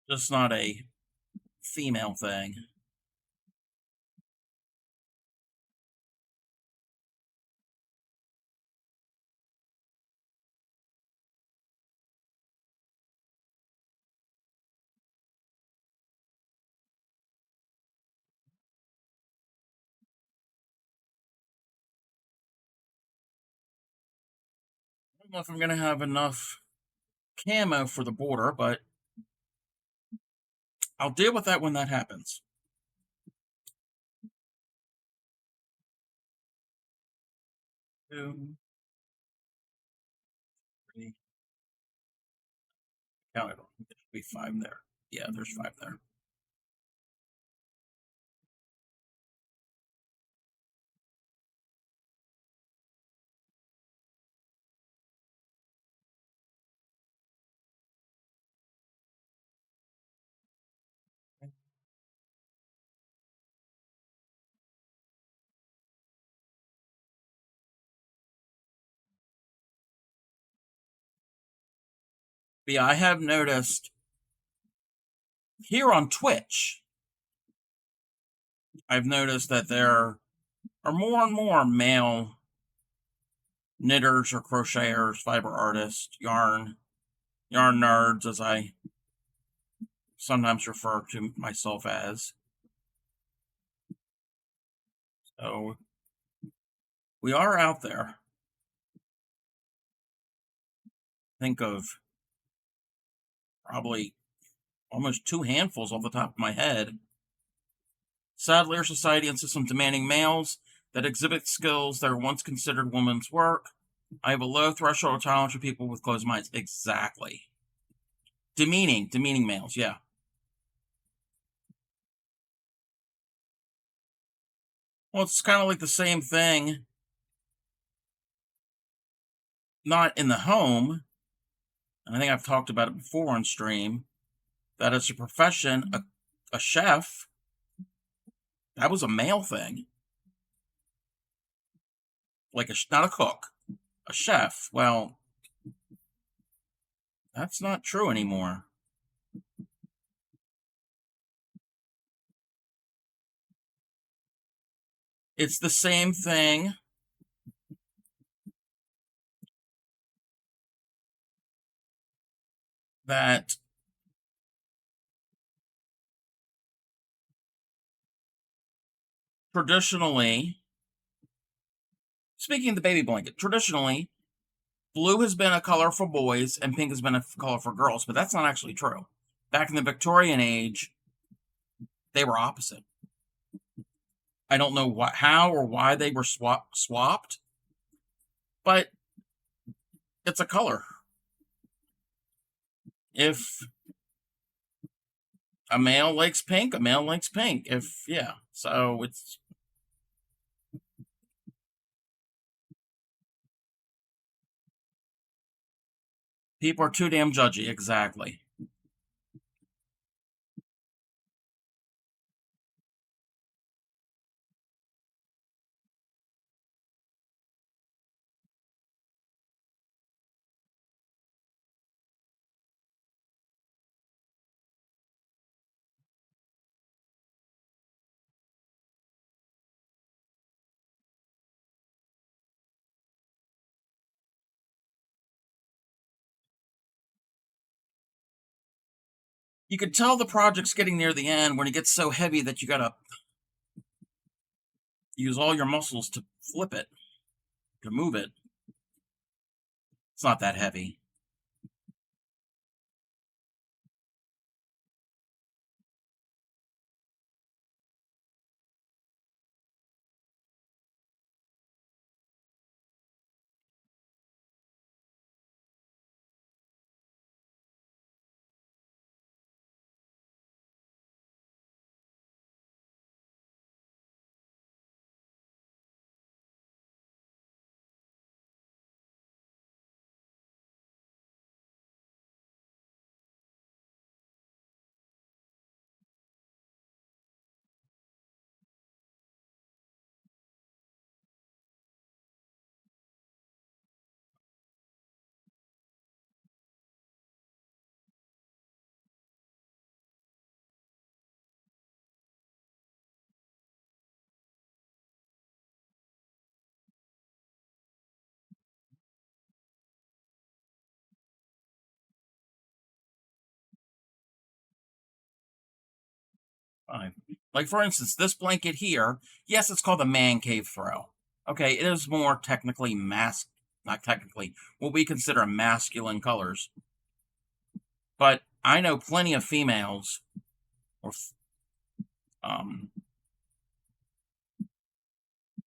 Just not a female thing. I don't know if I'm going to have enough camo for the border, but I'll deal with that when that happens. Two, three. Count it. There should be 5 there. Yeah, there's 5 there. But yeah, I have noticed here on Twitch, I've noticed that there are more and more male knitters or crocheters, fiber artists, yarn nerds, as I sometimes refer to myself as. So we are out there. Think of probably almost 2 handfuls off the top of my head Sadly, our society insists on demanding males that exhibit skills that are once considered women's work. I have a low threshold of tolerance for people with closed minds. Exactly. Demeaning males, yeah. Well, it's kind of like the same thing, not in the home, and I think I've talked about it before on stream, that as a profession, a chef, that was a male thing. Like, not a cook, a chef. Well, that's not true anymore. It's the same thing that traditionally, speaking of the baby blanket, traditionally, blue has been a color for boys and pink has been a color for girls, but that's not actually true. Back in the Victorian age, they were opposite. I don't know how or why they were swapped, but it's a color. If a male likes pink, a male likes pink. If, yeah, so it's, people are too damn judgy. Exactly. You could tell the project's getting near the end when it gets so heavy that you gotta use all your muscles to flip it, to move it. It's not that heavy. Fine. Like, for instance, this blanket here, yes, it's called the man cave throw. Okay, it is more technically not technically, what we consider masculine colors. But I know plenty of females, or, um,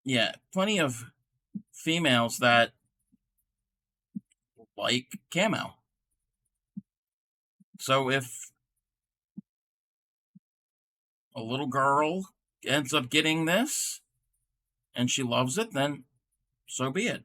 yeah, plenty of females that like camo. So if a little girl ends up getting this and she loves it, then so be it.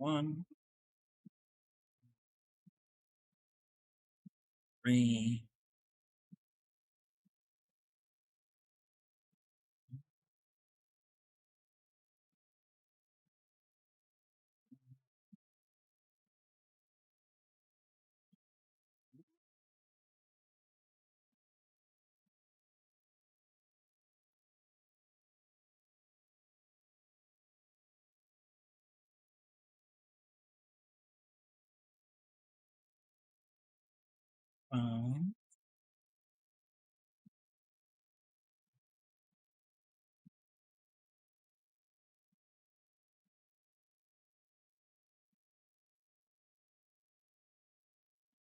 1, 3, 5,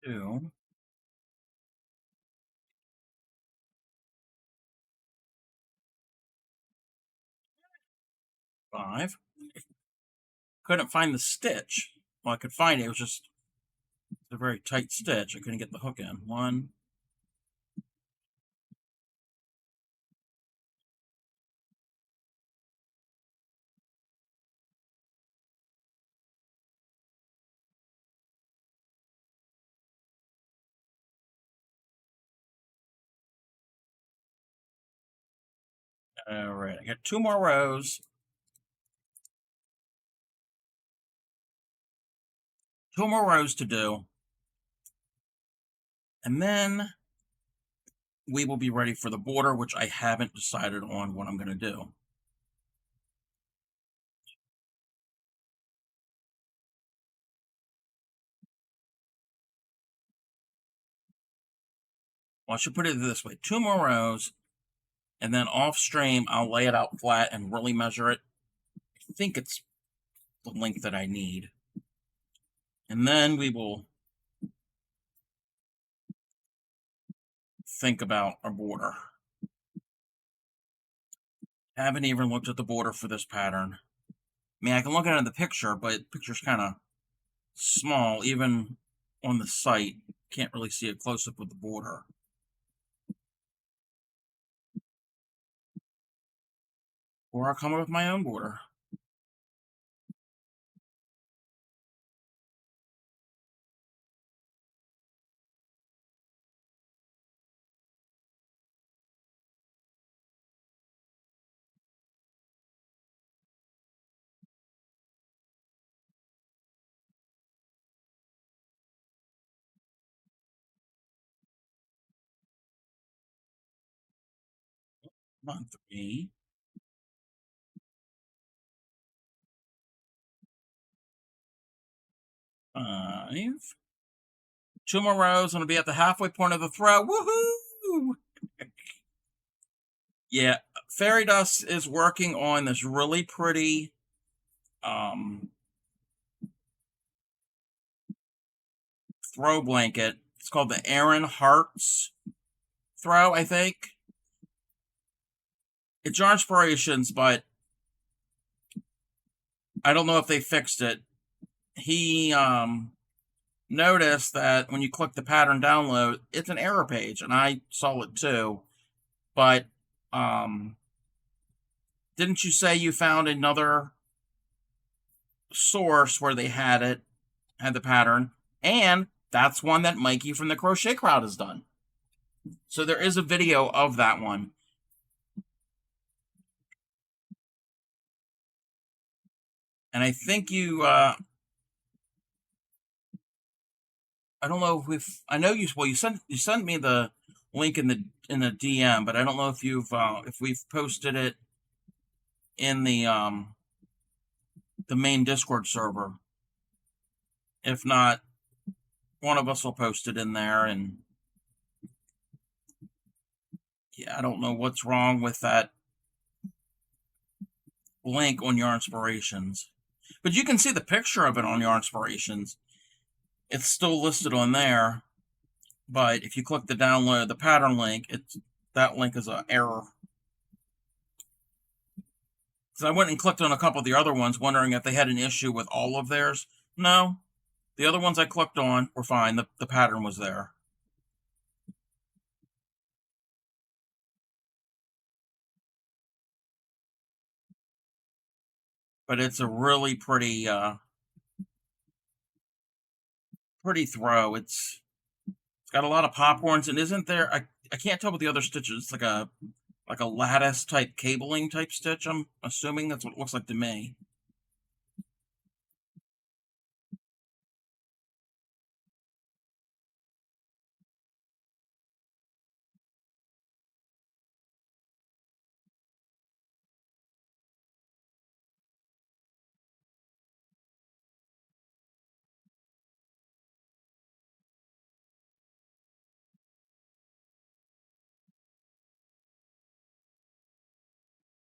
2, 5. Couldn't find the stitch. Well, I could find it. It was just a very tight stitch. I couldn't get the hook in. 1, all right. I got 2 more rows. 2 more rows to do. And then we will be ready for the border, which I haven't decided on what I'm going to do. Well, I should put it this way. 2 more rows, and then off stream, I'll lay it out flat and really measure it. I think it's the length that I need. And then we will think about our border. I haven't even looked at the border for this pattern. I mean, I can look at it in the picture, but the picture's kind of small. Even on the site, can't really see a close-up with the border. Or I'll come up with my own border. Come on, 3. 5. 2 more rows. I'm going to be at the halfway point of the throw. Woohoo! Yeah, Fairy Dust is working on this really pretty throw blanket. It's called the Aaron Hearts throw, I think. It's your inspirations, but I don't know if they fixed it. He noticed that when you click the pattern download, it's an error page, and I saw it too. But didn't you say you found another source where they had the pattern? And that's one that Mikey from the Crochet Crowd has done. So there is a video of that one. And I think you, I don't know if I know you. Well, you sent me the link in the DM, but I don't know if if we've posted it in the main Discord server. If not, one of us will post it in there. And yeah, I don't know what's wrong with that link on your inspirations, but you can see the picture of it on your inspirations. It's still listed on there, but if you click the download the pattern link, that link is an error. So I went and clicked on a couple of the other ones, wondering if they had an issue with all of theirs. No, the other ones I clicked on were fine. The pattern was there. But it's a really pretty pretty throw. It's got a lot of popcorns, and isn't there? I can't tell with the other stitches. It's like a lattice type cabling type stitch. I'm assuming that's what it looks like to me.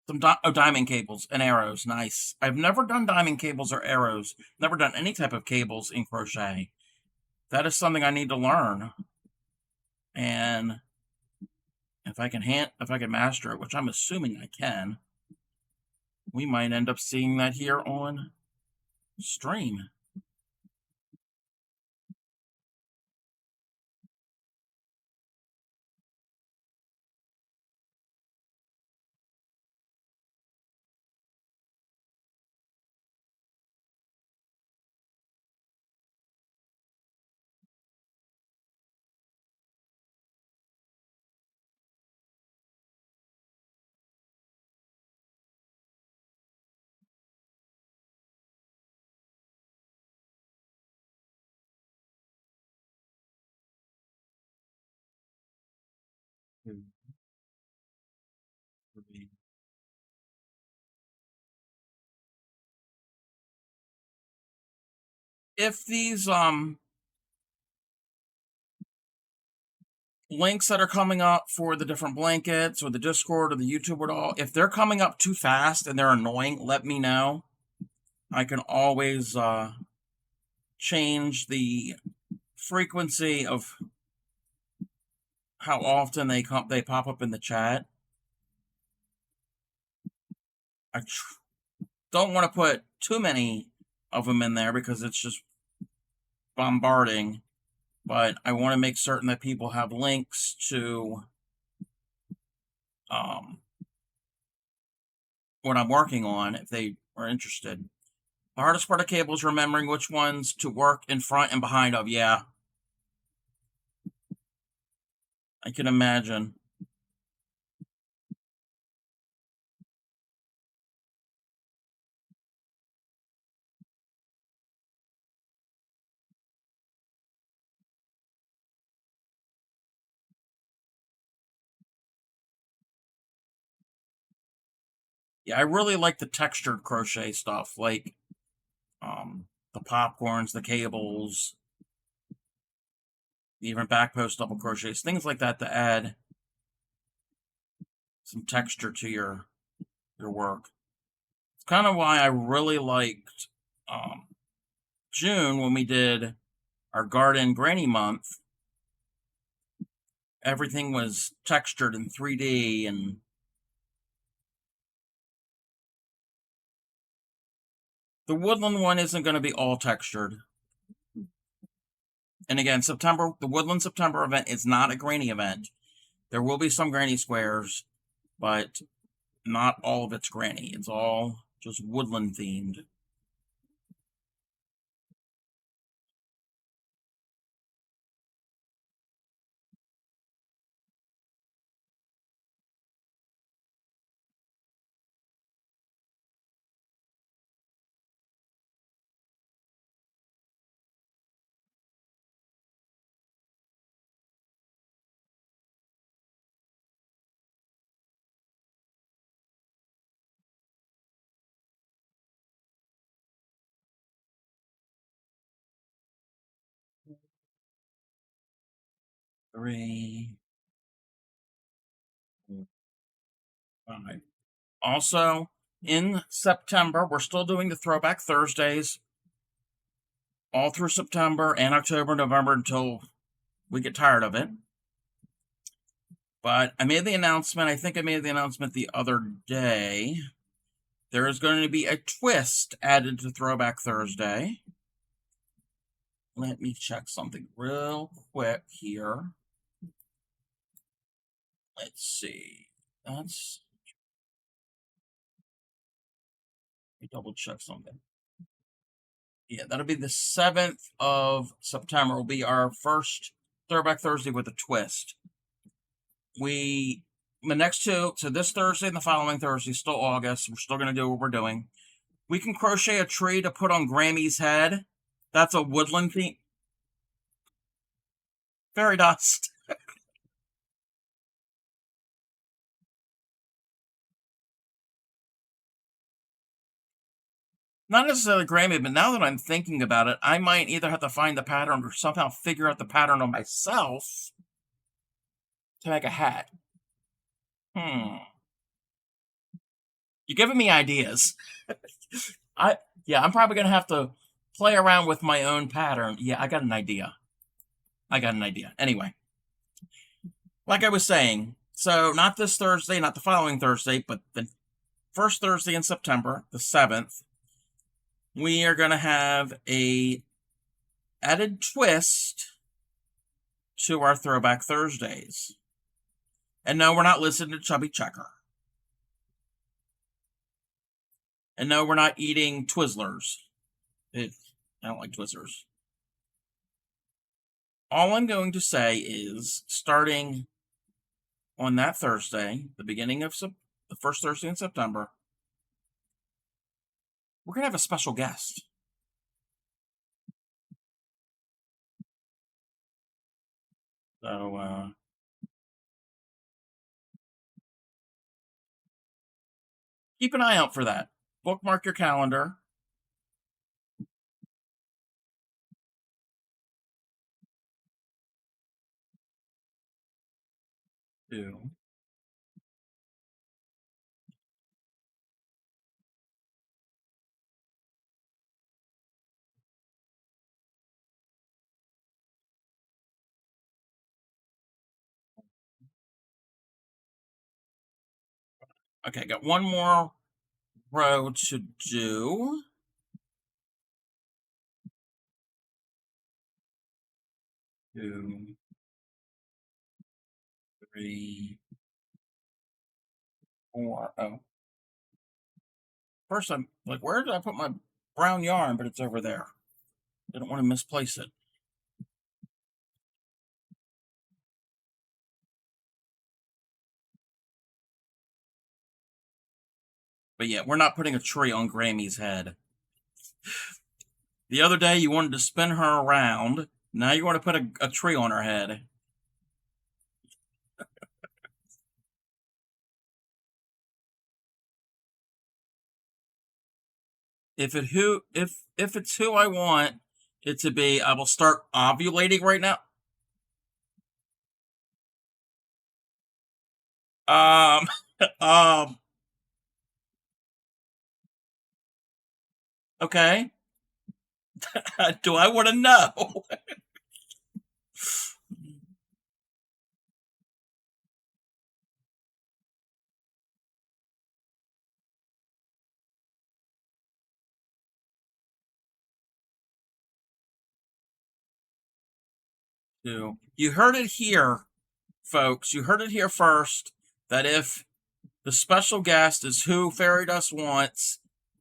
Some diamond cables and arrows. Nice. I've never done diamond cables or arrows. Never done any type of cables in crochet. That is something I need to learn. And if I can master it, which I'm assuming I can, we might end up seeing that here on stream. If these links that are coming up for the different blankets or the Discord or the YouTube at all, if they're coming up too fast and they're annoying, let me know. I can always change the frequency of how often they pop up in the chat. I don't want to put too many of them in there because it's just bombarding, but I want to make certain that people have links to what I'm working on if they are interested. The hardest part of cable is remembering which ones to work in front and behind of. Yeah, I can imagine. Yeah, I really like the textured crochet stuff, like the popcorns, the cables, even back post double crochets, things like that to add some texture to your work. It's kind of why I really liked June when we did our garden granny month. Everything was textured in 3D, and the woodland one isn't going to be all textured. And again, September, the Woodland September event is not a granny event. There will be some granny squares, but not all of it's granny. It's all just woodland themed. Three, 5. Also, in September, we're still doing the Throwback Thursdays all through September and October, November until we get tired of it. But I made the announcement, I think I made the announcement the other day. There is going to be a twist added to Throwback Thursday. Let me check something real quick here. Let's see. Let me double check something. Yeah, that'll be the 7th of September. Will be our first Throwback Thursday with a twist. The next two, so this Thursday and the following Thursday, still August. We're still going to do what we're doing. We can crochet a tree to put on Grammy's head. That's a woodland theme. Fairy dust. Not necessarily Grammy, but now that I'm thinking about it, I might either have to find the pattern or somehow figure out the pattern on myself to make a hat. You're giving me ideas. I'm probably gonna have to play around with my own pattern. Yeah, I got an idea. Anyway, like I was saying, so not this Thursday, not the following Thursday, but the first Thursday in September, the 7th, we are gonna have a added twist to our Throwback Thursdays. And no, we're not listening to Chubby Checker. And no, we're not eating Twizzlers. I don't like Twizzlers. All I'm going to say is, starting on that Thursday, the beginning of the first Thursday in September, we're going to have a special guest. So, keep an eye out for that. Bookmark your calendar. Okay, got one more row to do. 2, 3, 4. Oh. First, I'm like, where did I put my brown yarn? But it's over there. Didn't want to misplace it. But yeah, we're not putting a tree on Grammy's head. The other day, you wanted to spin her around. Now you want to put a tree on her head. If it's who I want it to be, I will start ovulating right now. Um, um, okay. Do I want to know? You heard it here, folks. You heard it here first. That if the special guest is who Fairy Dust wants,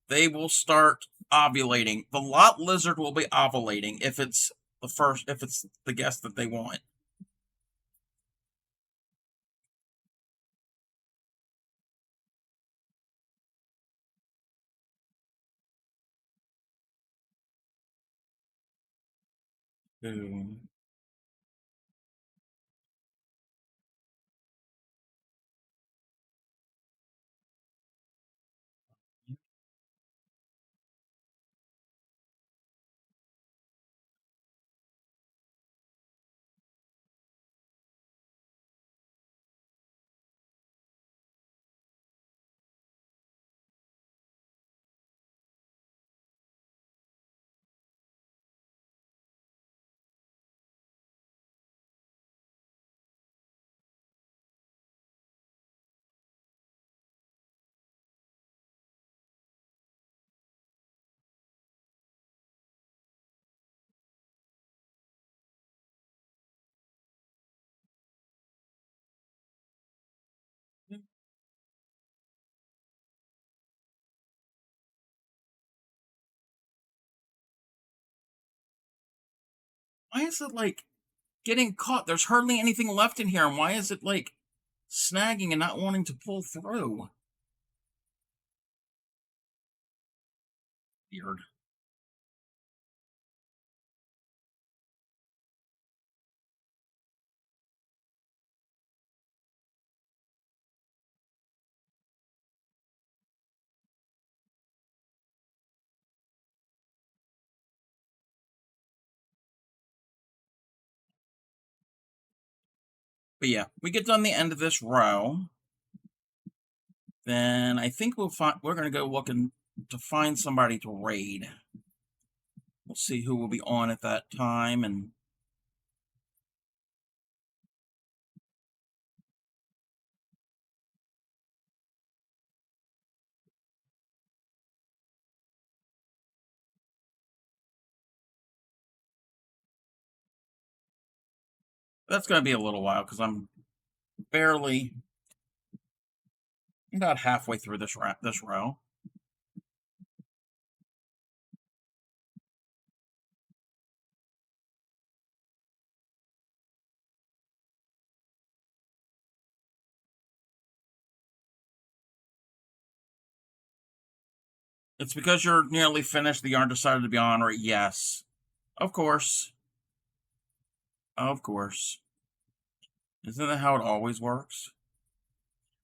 they will start ovulating. The lot lizard will be ovulating if it's the guest that they want. Ooh. Why is it like getting caught? There's hardly anything left in here, and why is it like snagging and not wanting to pull through? Weird. But yeah, we get done the end of this row. Then I think we're gonna go looking to find somebody to raid. We'll see who will be on at that time, and that's gonna be a little while because I'm barely about halfway through this row. It's because you're nearly finished. The yarn decided to be on, or yes, of course, of course. Isn't that how it always works?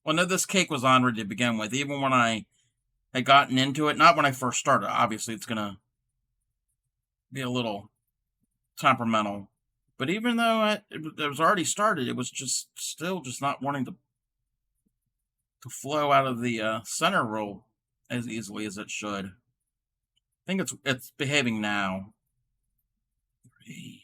Well, no, this cake was on ready to begin with. Even when I had gotten into it, not when I first started. Obviously, it's gonna be a little temperamental. But even though it was already started, it was just still just not wanting to flow out of the center roll as easily as it should. I think it's behaving now. 3.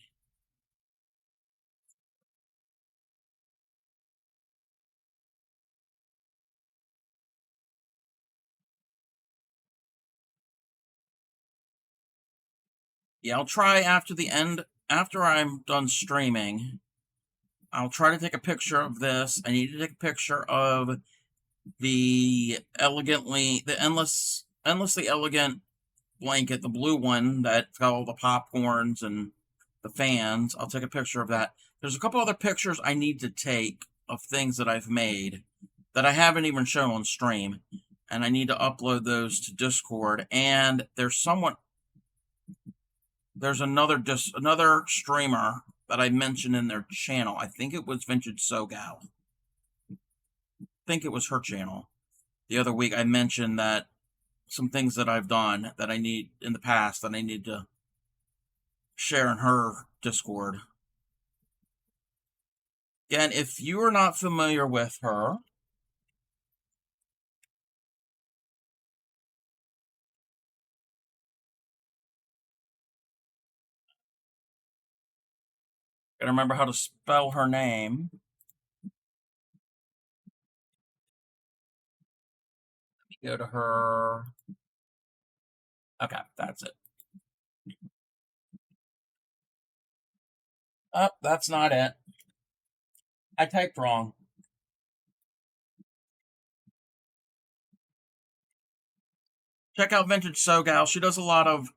Yeah, I'll try after I'm done streaming. I'll try to take a picture of this. I need to take a picture of the endlessly elegant blanket, the blue one that's got all the popcorns and the fans. I'll take a picture of that. There's a couple other pictures I need to take of things that I've made that I haven't even shown on stream, and I need to upload those to Discord. And there's another streamer that I mentioned in their channel. I think it was Vintage Sogal. I think it was her channel. The other week I mentioned that some things that I've done that I need in the past that I need to share in her Discord. Again, if you are not familiar with her, gotta remember how to spell her name. Go to her. Okay, that's it. Oh, that's not it. I typed wrong. Check out Vintage Sogal. She does a lot of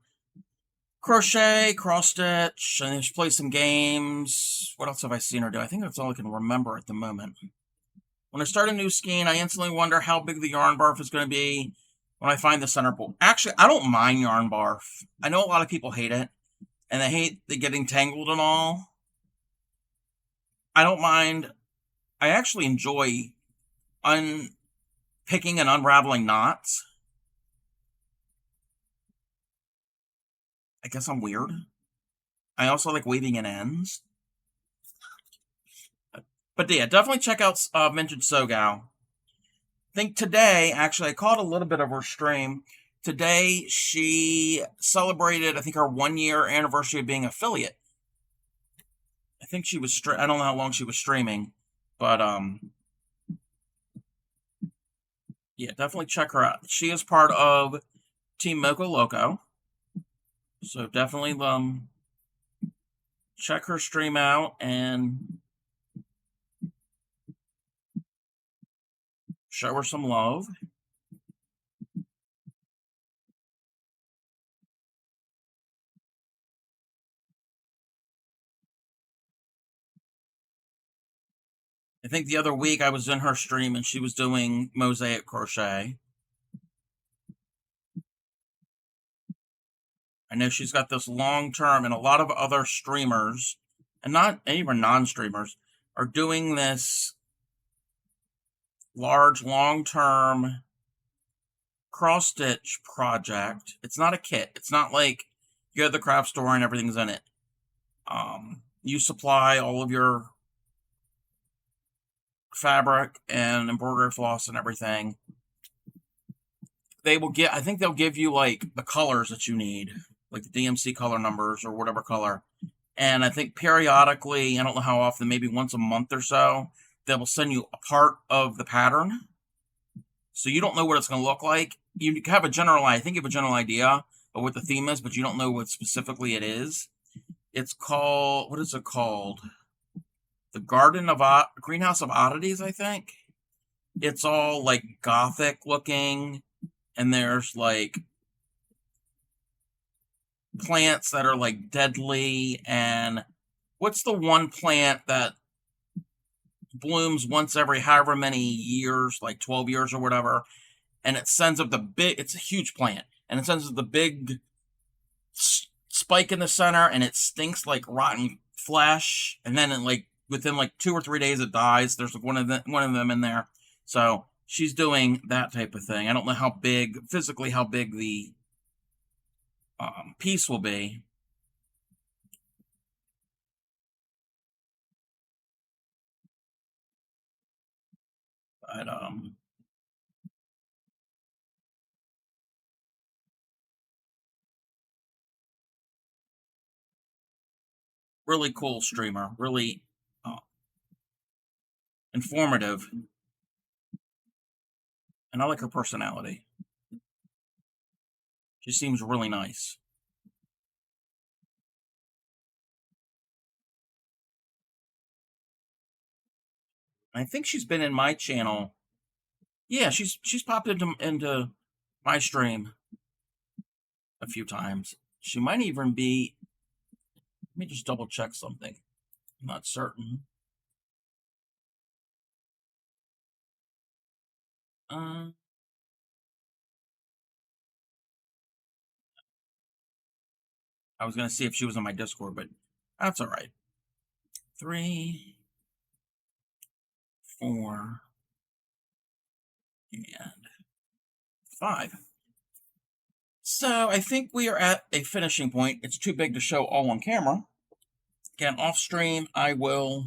crochet, cross stitch, and she plays some games. What else have I seen her do? I think that's all I can remember at the moment. When I start a new skein, I instantly wonder how big the yarn barf is going to be when I find the center pole. Actually, I don't mind yarn barf. I know a lot of people hate it, and they hate the getting tangled and all. I don't mind. I actually enjoy unpicking and unraveling knots. I guess I'm weird. I also like weaving in ends. But yeah, definitely check out Vintage Sogal. I think today, actually, I caught a little bit of her stream. Today, she celebrated, I think, her 1-year anniversary of being affiliate. I think she was, I don't know how long she was streaming, but yeah, definitely check her out. She is part of Team Moco Loco, so definitely check her stream out and show her some love. I think the other week I was in her stream and she was doing mosaic crochet. I know she's got this long term, and a lot of other streamers, and not even non-streamers, are doing this large long term cross stitch project. It's not a kit. It's not like you go to the craft store and everything's in it. You supply all of your fabric and embroidery floss and everything. They will get, I think they'll give you like the colors that you need, like the DMC color numbers or whatever color. And I think periodically, I don't know how often, maybe once a month or so, they will send you a part of the pattern. So you don't know what it's going to look like. You have a general, I think you have a general idea of what the theme is, but you don't know what specifically it is. It's called, what is it called? The Greenhouse of Oddities, I think. It's all like gothic looking, and there's like plants that are like deadly, and what's the one plant that blooms once every however many years, like 12 years or whatever, and it sends up it's a huge plant, and it sends up the big spike in the center, and it stinks like rotten flesh, and then within like 2 or 3 days it dies. There's one of them in there. So she's doing that type of thing. I don't know how big the piece will be. But really cool streamer, really informative, and I like her personality. She seems really nice. I think she's been in my channel. Yeah, she's popped into my stream a few times. She might even be. Let me just double check something. I'm not certain. I was gonna see if she was on my Discord, but that's all right. 3, 4, and 5. So I think we are at a finishing point. It's too big to show all on camera. Again, off stream, I will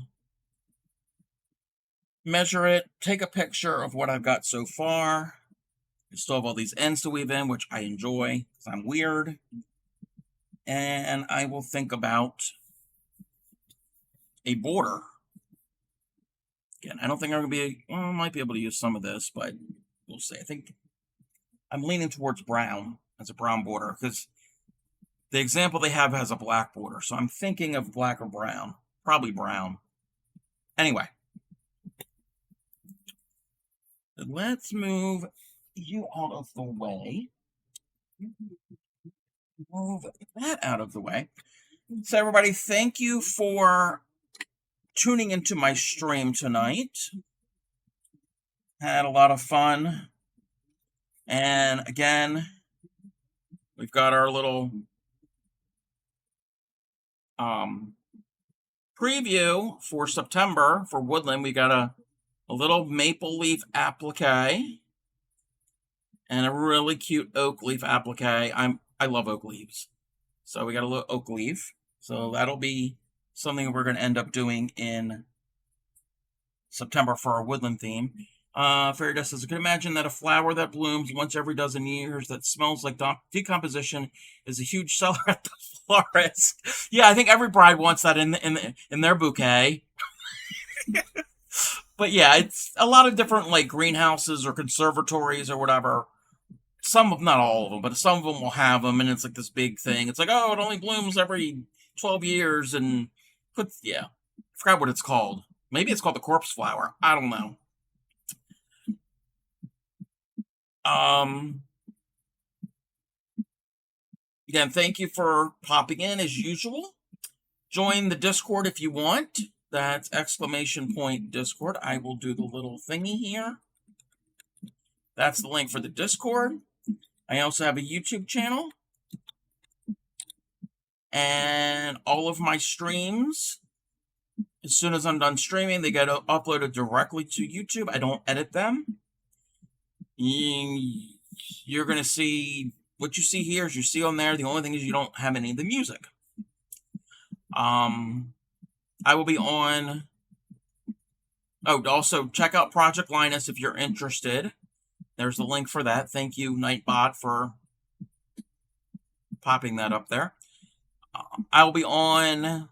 measure it, take a picture of what I've got so far. I still have all these ends to weave in, which I enjoy because I'm weird. And I will think about a border. Again, I don't think I'm going to be, I might be able to use some of this, but we'll see. I think I'm leaning towards brown as a brown border because the example they have has a black border. So I'm thinking of black or brown, probably brown. Anyway, let's move you out of the way. Move that out of the way. So everybody, thank you for tuning into my stream tonight. Had a lot of fun. And again, we've got our little preview for September for Woodland. We got a little maple leaf applique and a really cute oak leaf applique. I love oak leaves. So we got a little oak leaf. So that'll be something we're going to end up doing in September for our woodland theme. Fairy Dust says, I can imagine that a flower that blooms once every dozen years that smells like decomposition is a huge seller at the florist. Yeah, I think every bride wants that in their bouquet. But yeah, it's a lot of different like greenhouses or conservatories or whatever. Some of, not all of them, but some of them will have them, and it's like this big thing. It's like, oh, it only blooms every 12 years, and I forgot what it's called. Maybe it's called the corpse flower. I don't know. Again, thank you for popping in as usual. Join the Discord if you want. That's !Discord. I will do the little thingy here. That's the link for the Discord. I also have a YouTube channel. And all of my streams, as soon as I'm done streaming, they get uploaded directly to YouTube. I don't edit them. You're going to see, what you see here is you see on there. The only thing is you don't have any of the music. I will be on. Oh, also check out Project Linus if you're interested. There's the link for that. Thank you, Nightbot, for popping that up there. I'll be on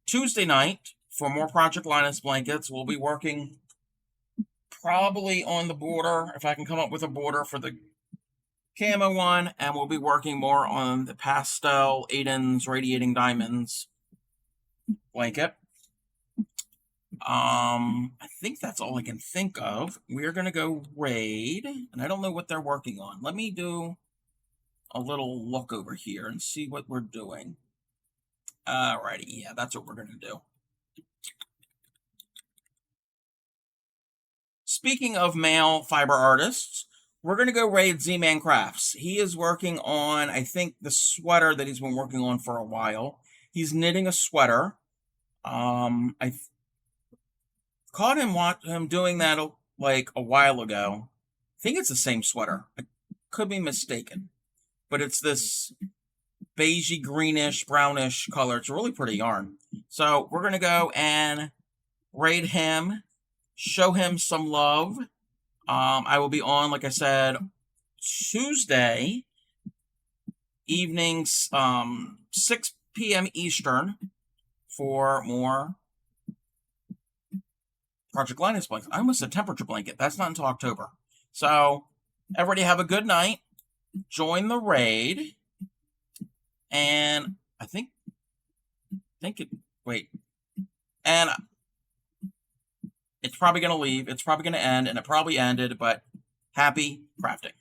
Tuesday night for more Project Linus blankets. We'll be working probably on the border, if I can come up with a border for the camo one, and we'll be working more on the pastel Aiden's Radiating Diamonds blanket. I think that's all I can think of. We're going to go raid, and I don't know what they're working on. Let me do a little look over here and see what we're doing. Alrighty, yeah, that's what we're going to do. Speaking of male fiber artists, we're going to go raid Z-Man Crafts. He is working on, I think, the sweater that he's been working on for a while. He's knitting a sweater. I caught him doing that like a while ago. I think it's the same sweater. I could be mistaken. But it's this beigey, greenish, brownish color. It's a really pretty yarn. So we're going to go and raid him, show him some love. I will be on, like I said, Tuesday evenings, 6 p.m. Eastern for more Project Linus blankets. I almost said temperature blanket. That's not until October. So everybody have a good night. Join the raid. And I think and it's probably going to leave. It's probably going to end, and it probably ended, but happy crafting.